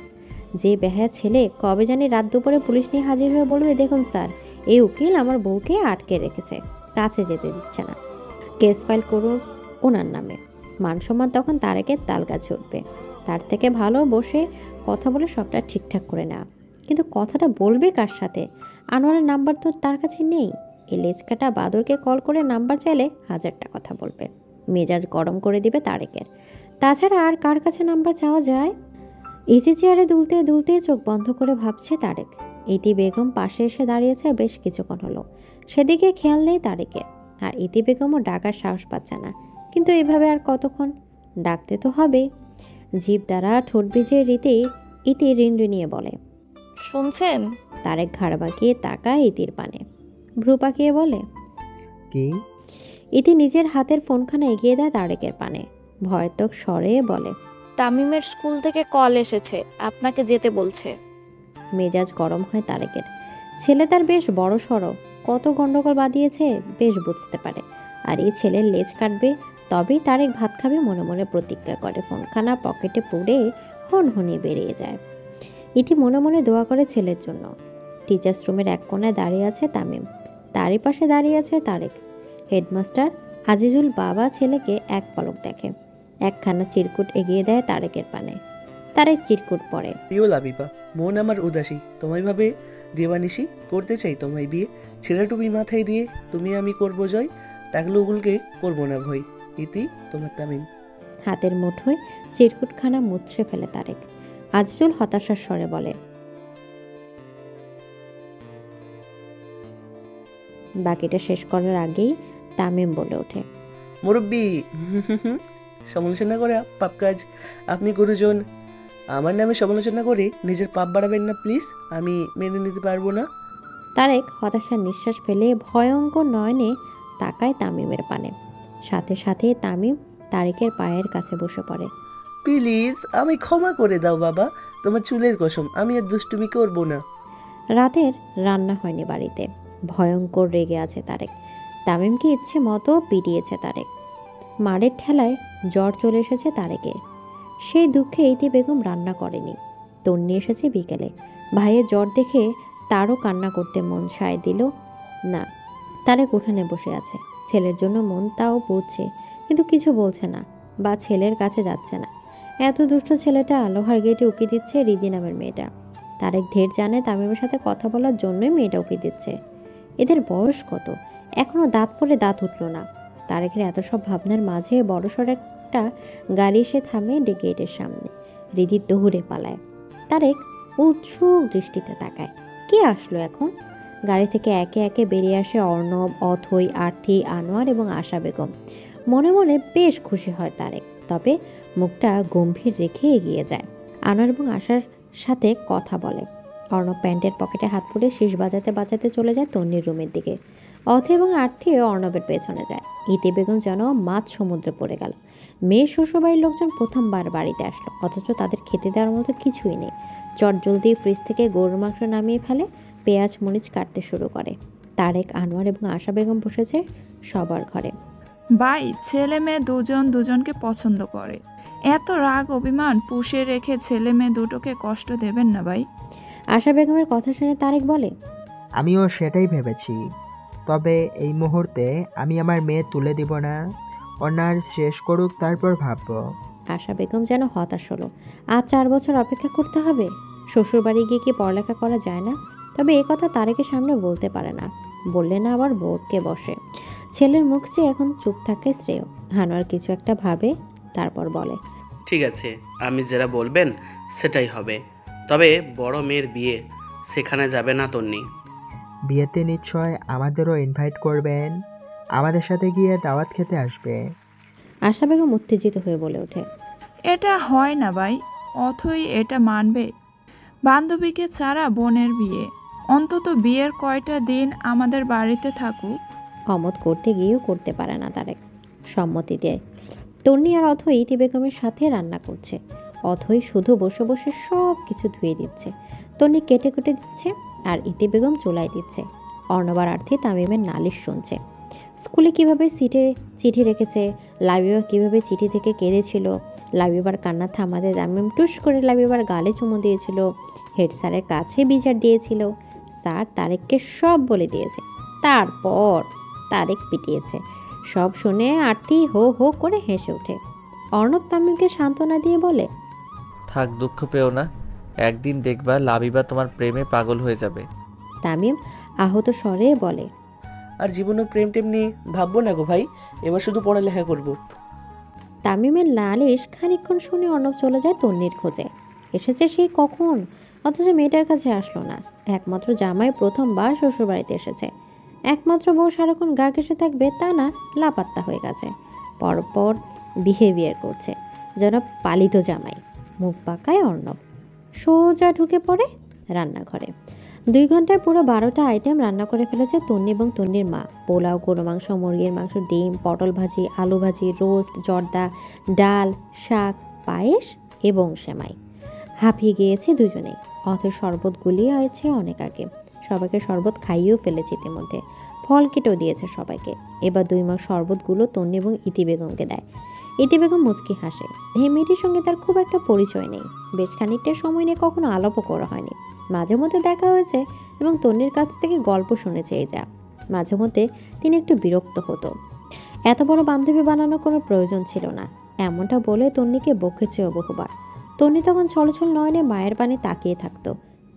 যে বেহায়া ছেলে কবে জানি রাত দুপুরে পুলিশ নিয়ে হাজির হয়ে বলবে, দেখুন স্যার, এই উকিল আমার বউকে আটকে রেখেছে, কাছে যেতে দিচ্ছে না, কেস ফাইল করুন ওনার নামে। মানসম্মান তখন তারেকের তালগাছ উঠবে। তার থেকে ভালো বসে কথা বলে সবটা ঠিকঠাক করে নেওয়া। কিন্তু কথাটা বলবে কার সাথে? আনোয়ারের নাম্বার তো তার কাছে নেই। এই লেজকাটা বাদরকে কল করে নাম্বার চাইলে 1000টা কথা বলবে, মেজাজ গরম করে দিবে তারেকের। তাছাড়া আর কার কাছে নাম্বার চাওয়া যায়? ইজি চেয়ারে দুলতে দুলতে চোখ বন্ধ করে ভাবছে তারেক। ইতি বেগম পাশে এসে দাঁড়িয়েছে বেশ কিছুক্ষণ হলো। সেদিকে খেয়াল নেই তারেকের। আর ইতি বেগমও ডাকার সাহস পাচ্ছে না। কিন্তু এভাবে আর কতক্ষণ? ডাকতে তো হবে। জিভ দ্বারা ঠোঁট ভিজে ইতি রিনরিনিয়ে বলে, শুনছেন? তারেক ঘাড় বাঁকিয়ে তাকায় ইতির পানে, ভ্রু পাকিয়ে বলে, কি? ইতি নিজের হাতের ফোনখানা এগিয়ে দেয় তারেকের পানে, ভয়ার্থক স্বরে বলে, তামিমের স্কুল থেকে কল এসেছে, আপনাকে যেতে বলছে। মেজাজ গরম হয় তারেকের। ছেলে তার বেশ বড় সড়ো, কত গন্ডগোল বাঁধিয়েছে বেশ বুঝতে পারে। আর এই ছেলের লেজ কাটবে তবেই তারেক ভাত খাবে মনে মনে প্রতিজ্ঞা করে। ফোনখানা পকেটে পুড়ে হনহনিয়ে বেরিয়ে যায়। ইতি মনে মনে দোয়া করে ছেলের জন্য। টিচার্স রুমের এক কোণায় দাঁড়িয়ে আছে তামিম, তারই পাশে দাঁড়িয়ে আছে তারেক। হেডমাস্টার আজিজুল বাবা ছেলেকে এক পলক দেখে, একখানা চিরকুট এগিয়ে দেয় তারেকের পানে। তারেক চিরকুট পড়ে। প্রিয় লাবিবা, মন আমার উদাসী, তোমায় ভাবে দেবানিশি করতে চাই তোমায় বিয়ে। ছেঁড়া টুপি মাথায় দিয়ে তুমি আমি করবো জয়, টাকলু উগুলকে করবো না ভয়। ইতি তোমার তামিম। হাতের মুঠোয় চিরকুটখানা মুছড়ে ফেলে তারেক। আজিজুল হতাশার স্বরে বলে, বাকিটা শেষ করার আগেই তামিম বলে ওঠে, মুরব্বী সমালোচনা করে পাপ কাজ, আপনি গুরুজন, আমার নামে সমালোচনা করে নিজের পাপ বাড়াবেন না প্লিজ, আমি মেনে নিতে পারবো না। তারেক হতাশার নিঃশ্বাস ফেলে ভয়ঙ্কর নয়নে তাকায় তামিমের পানে। সাথে সাথে তামিম তারেকের পায়ের কাছে বসে পড়ে। প্লিজ আমি ক্ষমা করে দাও বাবা, তোমার চুলের কসম, আমি আর দুষ্টুমি করবো না। রাতের রান্না হয়নি বাড়িতে। ভয়ঙ্কর রেগে আছে তারেক। তামিমকে ইচ্ছে মতো পিটিয়েছে তারেক। মারের ঠেলায় জ্বর চলে এসেছে তারেকের। সেই দুঃখে ইতি বেগম রান্না করেনি। তন্নি এসেছে বিকেলে। ভাইয়ের জ্বর দেখে তারও কান্না করতে মন সায় দিল না। তারেক উঠানে বসে আছে। ছেলের জন্য মন তাও বুঝছে, কিন্তু কিছু বলছে না বা ছেলের কাছে যাচ্ছে না। এত দুষ্ট ছেলেটা লোহার গেটে উকি দিচ্ছে রিদি নামের মেয়েটা। তারেক ঢের জানে তামিমের সাথে কথা বলার জন্যই মেয়েটা উকি দিচ্ছে। এদের বয়স কত, এখনো দাঁত পড়ে দাঁত উঠল না। তারেকের এত সব ভাবনার মাঝে বড়সড় একটা গাড়ি এসে থামে গেটের সামনে। রিদি দৌড়ে পালায়। তারেক উৎসুক দৃষ্টিতে তাকায়, কে আসলো এখন? গাড়ি থেকে একে একে বেরিয়ে আসে অর্ণব, অথৈ, আর্থি, আনোয়ার এবং আশা বেগম। মনে মনে বেশ খুশি হয় তারেক, তবে মুখটা গম্ভীর রেখে এগিয়ে যায়। আনোয়ার এবং আশার সাথে কথা বলে। অর্ণব প্যান্টের পকেটে হাত পুড়ে শীষ বাজাতে বাজাতে চলে যায় তন্নির রুমের দিকে। অথৈ এবং আর্থিও অর্ণবের পেছনে যায়। ইতি বেগম যেন মাছ সমুদ্রে পড়ে গেল। মেয়ে শ্বশুরবাড়ির লোকজন প্রথমবার বাড়িতে আসলো, অথচ তাদের খেতে দেওয়ার মতো কিছুই নেই। চট জলদি ফ্রিজ থেকে গরুর মাংস নামিয়ে ফেলে, পেঁয়াজ মরিচ কাটতে শুরু করে। তারেক, আনোয়ার এবং আশা বেগম বসেছে সবার ঘরে। ভাই, ছেলে মেয়ে দুজন দুজনকে পছন্দ করে। এত রাগ অভিমান পুষে রেখে ছেলে মেয়ে দুটোকে কষ্ট দেবেন না ভাই। আশা বেগমের কথা শুনে তারেক বলে, আমিও সেটাই ভেবেছি, তবে এই মুহূর্তে আমি আমার মেয়ে তুলে দিব না, অনার শেষ করুক তারপর ভাববো। আশা বেগম যেন হতাশ হলো। আর 4 বছর অপেক্ষা করতে হবে? শ্বশুর বাড়ি গিয়ে কি পড়ালেখা করা যায় না? তবে এ কথা তারেকের সামনে বলতে পারে না, বললে না আবার বউকে বসে। ছেলের মুখ চেয়ে এখন চুপ থাকে শ্রেয়। হানোয়ার কিছু একটা ভাবে, তারপর বলে, ঠিক আছে, আমি যেটা বলবেন সেটাই হবে, তবে বড় মেয়ের বিয়ে, সেখানে যাবে না তন্নি? বিয়েতে নিশ্চয় আমাদেরও ইনভাইট করবেন, আমাদের সাথে গিয়ে দাওয়াত খেতে আসবে। আশা বেগম উত্তেজিত হয়ে বলে ওঠে, এটা হয় না ভাই, অথই এটা মানবে? বান্ধবীকে ছাড়া বোনের বিয়ে, অন্তত বিয়ের কয়টা দিন আমাদের বাড়িতে থাকুক। অমত করতে গিয়েও করতে পারে না তারেক, সম্মতি দেয়। তন্নি আর অথৈ ইতি বেগমের সাথে রান্না করছে। অথৈ শুধু বসে বসে সব কিছু ধুয়ে দিচ্ছে, তন্নি কেটে কেটে দিচ্ছে, আর ইতি বেগম চুলাই দিচ্ছে। অর্ণবার আর্থী তামিমের নালিশ শুনছে। স্কুলে কিভাবে চিঠি রেখেছে, লাবিবা কিভাবে চিঠি থেকে কেঁদেছিল, লাবিবার কান্না থামাতে তামিম টুস করে লাবিবার গালে চুমু দিয়েছিল, হেড স্যারের কাছে বিচার দিয়েছিল। স্যার তারেককে সব বলে দিয়েছে, তারপর তারেক পিটিয়েছে। সব শুনে আর্থী হো হো করে হেসে ওঠে। অর্ণব তামিমকে সান্ত্বনা দিয়ে বলে, থাক, দুঃখ পেও না, একদিন দেখবা লাবিবা তোমার প্রেমে পাগল হয়ে যাবে। তামিম আহত স্বরে বলে, আর জীবনে প্রেম টেম নিয়ে ভাববো না গো ভাই, এবার শুধু পড়ালেখা করব। তামিমের নালিশ খানিকক্ষণ শুনে অর্ণব চলে যায় তন্নির খোঁজে। এসেছে সেই কখন, অথচ মেয়েটার কাছে আসলো না। একমাত্র জামাই প্রথমবার শ্বশুরবাড়িতে এসেছে, একমাত্র বউ সারাক্ষণ গা ঘেঁষে থাকবে তা না, লাপাত্তা হয়ে গেছে। পরপর বিহেভিয়ার করছে যেন পালিত জামাই। মুখ পাকায় অর্ণব। সোজা ঢুকে পড়ে রান্নাঘরে। 2 ঘন্টায় পুরো 12টা আইটেম রান্না করে ফেলেছে তন্নি এবং তন্নির মা। পোলাও, গরু মাংস, মুরগির মাংস, ডিম, পটল ভাজি, আলু ভাজি, রোস্ট, জর্দা, ডাল, শাক, পায়েস এবং সেমাই। হাঁপিয়ে গিয়েছে দুজনেই। অথচ শরবত গুলিয়ে হয়েছে অনেক আগে। সবাইকে শরবত খাইয়েও ফেলেছে ইতিমধ্যে। ফল কেটেও দিয়েছে সবাইকে। এবার 2 মাস শরবতগুলো তন্নি এবং ইতি বেগমকে দেয়। ইতি বেগম মুচকি হাসে। এই মেয়েটির সঙ্গে তার খুব একটা পরিচয় নেই, বেশ খানিকটা সময় নিয়ে কখনো আলাপও করা হয়নি। মাঝে মধ্যে দেখা হয়েছে এবং তন্নির কাছ থেকে গল্প শুনেছে এই যা। মাঝে মধ্যে তিনি একটু বিরক্ত হতো। এত বড় বান্ধবী বানানোর কোনো প্রয়োজন ছিল না, এমনটা বলে তন্নিকে বকেছেও বহুবার। তন্নি তখন ছলছল নয়নে মায়ের পানে তাকিয়ে থাকতো।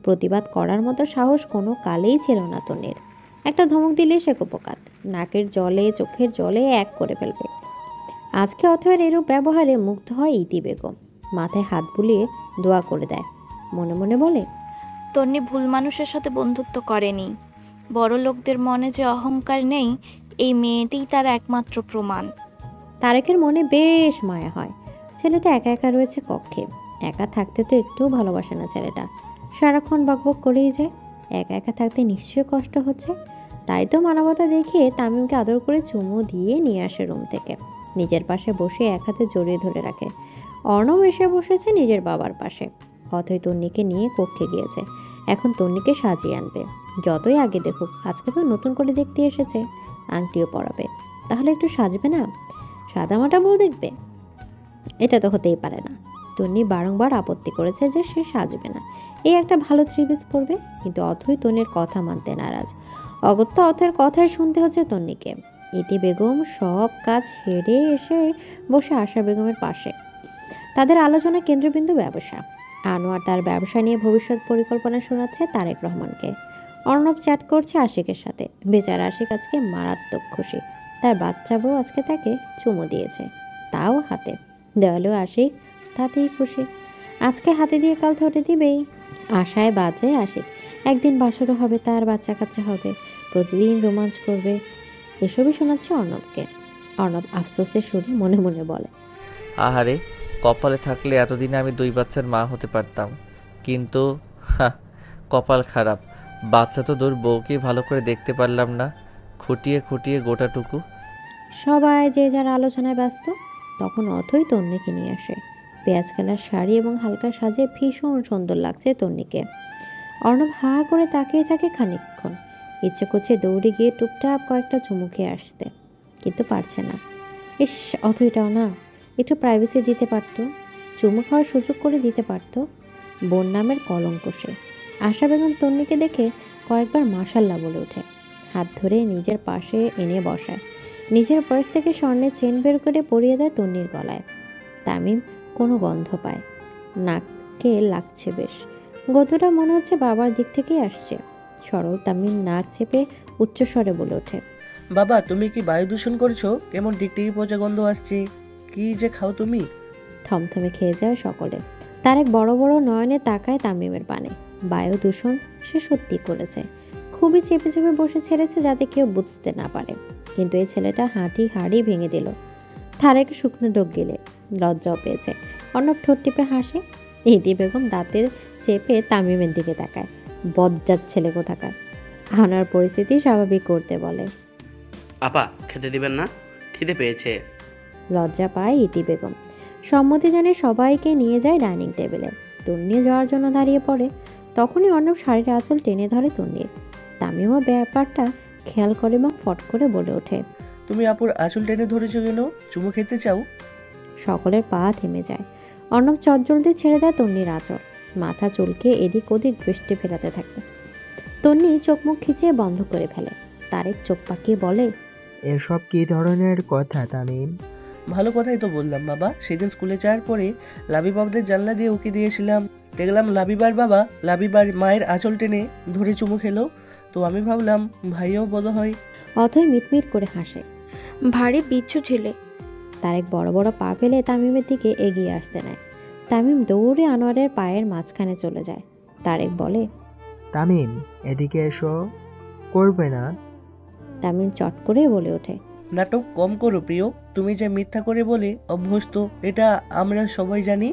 প্রতিবাদ করার মতো সাহস কোনো কালেই ছিল না তন্নির। একটা ধমক দিলে সে কুপকাত, নাকের জলে চোখের জলে এক করে ফেলবে। আজকে অথয়ের এরূপ ব্যবহারে মুগ্ধ হয় ইতি বেগম। মাথায় হাত বুলিয়ে দোয়া করে দেয়, মনে মনে বলে, তন্নি ভুল মানুষের সাথে বন্ধুত্ব করেনি। বড় লোকদের মনে যে অহংকার নেই, এই মেয়েটিই তার একমাত্র প্রমাণ। তারেকের মনে বেশ মায়া হয়। ছেলেটা একা একা রয়েছে কক্ষে, একা থাকতে তো একটুও ভালোবাসে না ছেলেটা, সারাক্ষণ বকবক করেই যায়। একা একা থাকতে নিশ্চয়ই কষ্ট হচ্ছে। তাই তো মানবতা দেখিয়ে তামিমকে আদর করে চুমু দিয়ে নিয়ে আসে রুম থেকে, নিজের পাশে বসে এক হাতে জড়িয়ে ধরে রাখে। অর্ণব এসে বসেছে নিজের বাবার পাশে। অথই তন্নিকে নিয়ে কক্ষে গিয়েছে, এখন তন্নিকে সাজিয়ে আনবে। যতই আগে দেখুক, আজকে তো নতুন করে দেখতে এসেছে, আংটিও পরাবে, তাহলে একটু সাজবে না? সাদামাটা বউ দেখবে? এটা তো হতেই পারে না। তন্নি বারংবার আপত্তি করেছে যে সে সাজবে না, এই একটা ভালো থ্রি পিস পরবে, কিন্তু অথই তন্নির কথা মানতে নারাজ। অগত্যা অথের কথাই শুনতে হচ্ছে তন্নিকে। ইতি বেগম সব কাজ সেরে এসে বসে আশা বেগমের পাশে। তাদের আলোচনা কেন্দ্রবিন্দু ব্যবসা। আনোয়ার তার ব্যবসা নিয়ে ভবিষ্যৎ পরিকল্পনা শোনাচ্ছে তারেক রহমানকে। অর্ণব চ্যাট করছে আশিকের সাথে। বেচারা আশিক আজকে মারাত্মক খুশি, তার বাচ্চা বউ আজকে তাকে চুমু দিয়েছে, তাও হাতে। দেওয়ালেও আশিক তাতেই খুশি, আজকে হাতে দিয়ে কাল ঠোঁটে দিবেই। আশায় বাজে আশিক, একদিন বাসরও হবে, তার বাচ্চা কাচ্চা হবে, প্রতিদিন রোমাঞ্চ করবে। এসবই শোনাচ্ছে অর্ণবকে। অর্ণব আফসোসের সুরে মনে মনে বলে, আহারে, কপালে থাকলে এতদিনে আমি 2 বাচ্চার মা হতে পারতাম, কিন্তু কপাল খারাপ, বাচ্চা তো দূর, বউকে ভালো করে দেখতে পারলাম না, খুঁটিয়ে খুঁটিয়ে গোটাটুকু। সবাই যে যার আলোচনায় ব্যস্ত। তখন অথই তন্নিকে নিয়ে আসে। পেঁয়াজ কালার শাড়ি এবং হালকা সাজে ভীষণ সুন্দর লাগছে তন্নিকে। অর্ণব হা করে তাকিয়ে থাকে খানিকক্ষণ, ইচ্ছে করছে দৌড়ে গিয়ে টুপটাপ কয়েকটা চুমু খেয়ে আসতে, কিন্তু পারছে না। ইস, অথইটাও না একটু প্রাইভেসি দিতে পারতো, চুমু খাওয়ার সুযোগ করে দিতে পারতো। বোন নামের কলঙ্ক সে। আশা বেগম তন্নিকে দেখে কয়েকবার মাশাল্লাহ বলে ওঠে, হাত ধরে নিজের পাশে এনে বসায়, নিজের পার্স থেকে স্বর্ণের চেন বের করে পরিয়ে দেয় তন্নির গলায়। তামিম কোনো গন্ধ পায়, নাককে লাগছে বেশ। গন্ধটা মনে হচ্ছে বাবার দিক থেকেই আসছে। সরল তামিম নাক চেপে উচ্চস্বরে বলে ওঠে, বাবা তুমি কি বায়ু দূষণ করছো? কেমন টিকটিকি পচা গন্ধ আসছে, কি যে খাও তুমি? থমথমে খেয়ে যায় সকলে। তার এক বড় বড় নয়নে তাকায় তামিমের পানে। বায়ু দূষণ সে সত্যি করেছে, খুবই চেপে চেপে বসে ছেড়েছে যাতে কেউ বুঝতে না পারে। কিন্তু এই ছেলেটা হাড়ি ভেঙে দিল। তারেক শুকনো ডোক গেলে লজ্জাও পেয়েছে। অর্ণব ঠোঁট টিপে হাসে। ইতি বেগম দাঁতের চেপে তামিমের দিকে তাকায়, বজ্জাত ছেলে কোথাকার। আনার পরিস্থিতি স্বাভাবিক করতে বলে, আপা খেতে দিবেন না? খিদে পেয়েছে। লজ্জা পায় ইতি বেগম। সম্মতি জানে সবাইকে নিয়ে যায় ডাইনিং টেবিলে। তন্নি যাওয়ার জন্য দাঁড়িয়ে পড়ে। তখনই অর্ণব শাড়ির আঁচল টেনে ধরে তন্নির। তামিমও ব্যাপারটা খেয়াল করে এবং ফট করে বলে ওঠে, তুমি আপুর আঁচল টেনে ধরেছো কেন? চুমু খেতে চাও? সকলের পা থেমে যায়। অর্ণব চটজলদি ছেড়ে দেয় তন্নির আঁচল, মাথা চুলকে এদিক ওদিক দৃষ্টি ফেরাতে থাকে। তন্নি চোখ মুখ খিচিয়ে বন্ধ করে ফেলে। তারেক চোখ পাকিয়ে বলে, এসব কি ধরনের কথা তামিম? ভালো কথাই তো বললাম বাবা, সেদিন স্কুলে যাওয়ার পরে লাবি বাবাদের জানলা দিয়ে উকি দিয়েছিলাম, দেখলাম লাবিবার বাবা লাবিবার মায়ের আঁচল টেনে ধরে চুমু খেলো, তো আমি ভাবলাম ভাইও বোধ হয়। অথই মিটমিট করে হাসে, ভারী বিচ্ছু ছেলে। তারেক বড় বড় পা ফেলে তামিমের দিকে এগিয়ে আসতে নেয়। তামিম দৌড়ে আনোয়ারের পায়ের মাঝখানে চলে যায়। তারেক বলে, তামিম এদিকে এসো, করবে না? তামিম চট করে বলে ওঠে, নাটক কম করো প্রিয়, তুমি যে মিথ্যা করে বলে অভ্যস্ত এটা আমরা সবাই জানি।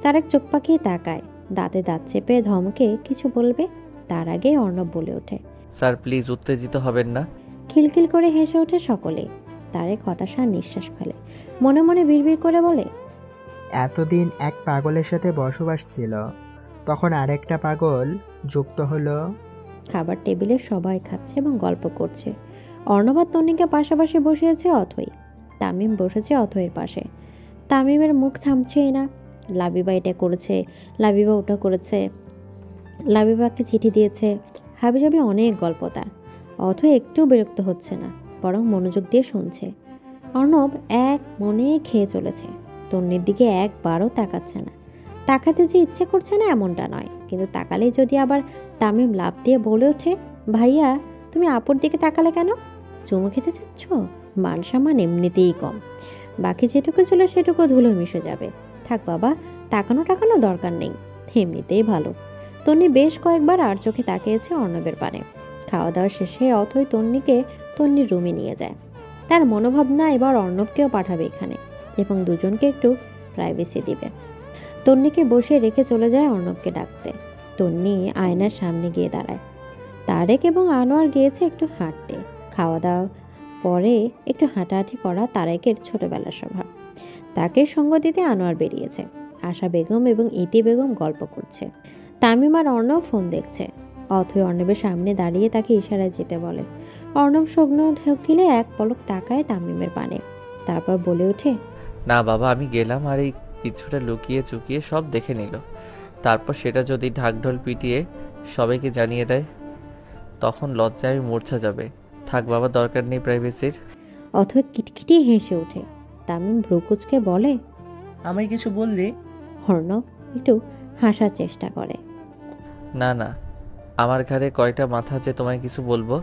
তারেক চোখ পাকিয়ে তাকায়, দাঁতে দাঁত চেপে ধমকে কিছু বলবে, তার আগে অর্ণব বলে ওঠে, স্যার প্লিজ উত্তেজিত হবেন না। খিলখিল করে হেসে ওঠে সকলে। তারেক হতাশার নিঃশ্বাস ফেলে, মনে মনে বিড়বিড় করে বলে, এতদিন এক পাগলের সাথে বসবাস ছিল, তখন আরেকটা পাগল যুক্ত হলো। খাবার টেবিলে সবাই খাচ্ছে এবং গল্প করছে। অর্ণব আর তন্নিকে পাশাপাশি বসিয়েছে অথই। তামিম বসেছে অথয়ের পাশে। তামিমের মুখ থামছেই না। লাবিবা এটা করেছে, লাবিবা ওটা করেছে, লাবিবাকে চিঠি দিয়েছে, হাবিজাবি অনেক গল্প তার। অথয় একটু বিরক্ত হচ্ছে না, বরং মনোযোগ দিয়ে শুনছে। অর্ণব এক মনে খেয়ে চলেছে, তন্নির দিকে একবারও তাকাচ্ছে না। তাকাতে যে ইচ্ছে করছে না এমনটা নয়, কিন্তু তাকালেই যদি আবার তামিম লাফ দিয়ে বলে ওঠে, ভাইয়া তুমি আপুর দিকে তাকালে কেন? চুমু খেতে চাচ্ছ? মান সম্মান এমনিতেই কম, বাকি যেটুকু ছিল সেটুকু ধুলো মিশে যাবে। থাক বাবা, তাকানো দরকার নেই, এমনিতেই ভালো। তন্নি বেশ কয়েকবার আর চোখে তাকিয়েছে অর্ণবের পানে। খাওয়া দাওয়া শেষে অথই তন্নিকে তন্নির রুমে নিয়ে যায়। তার মনোভাবনা এবার অর্ণবকেও পাঠাবে এখানে, এবং দুজনকে একটু প্রাইভেসি দিবে। তন্নিকে বসিয়ে রেখে চলে যায় অর্ণবকে ডাকতে। তন্নি আয়নার সামনে গিয়ে দাঁড়ায়। তারেক এবং আনোয়ার গিয়েছে একটু হাঁটতে। খাওয়া দাওয়া পরে একটু হাঁটাহাঁটি করা তারেকের ছোটবেলার স্বভাব। তাকে সঙ্গ দিতে আনোয়ার বেরিয়েছে। আশা বেগম এবং ইতি বেগম গল্প করছে। তামিম আর অর্ণব ফোন দেখছে। অথই অর্ণবের সামনে দাঁড়িয়ে তাকে ইশারায় যেতে বলে। অর্ণব স্বপ্ন ঢুকিলে এক পলক তাকায় তামিমের পানে, তারপর বলে ওঠে, না বাবা, আমি গেলাম আর এই কিছুটা লুকিয়ে চুকিয়ে সব দেখে নিল। তারপর সেটা যদি ঢাকঢোল পিটিয়ে সবাইকে জানিয়ে দেয়, তখন লজ্জায় আমি মূর্ছা যাবে। থাক বাবা, দরকার নেই প্রাইভেসির। অথই কিটকিটি হেসে ওঠে। তামিম ভ্রুকুচকে বলে, আমায় কিছু বললে? অর্ণব একটু হাসার চেষ্টা করে। না না, আমার ঘাড়ে কয়টা মাথা যে তোমায় কিছু বলবো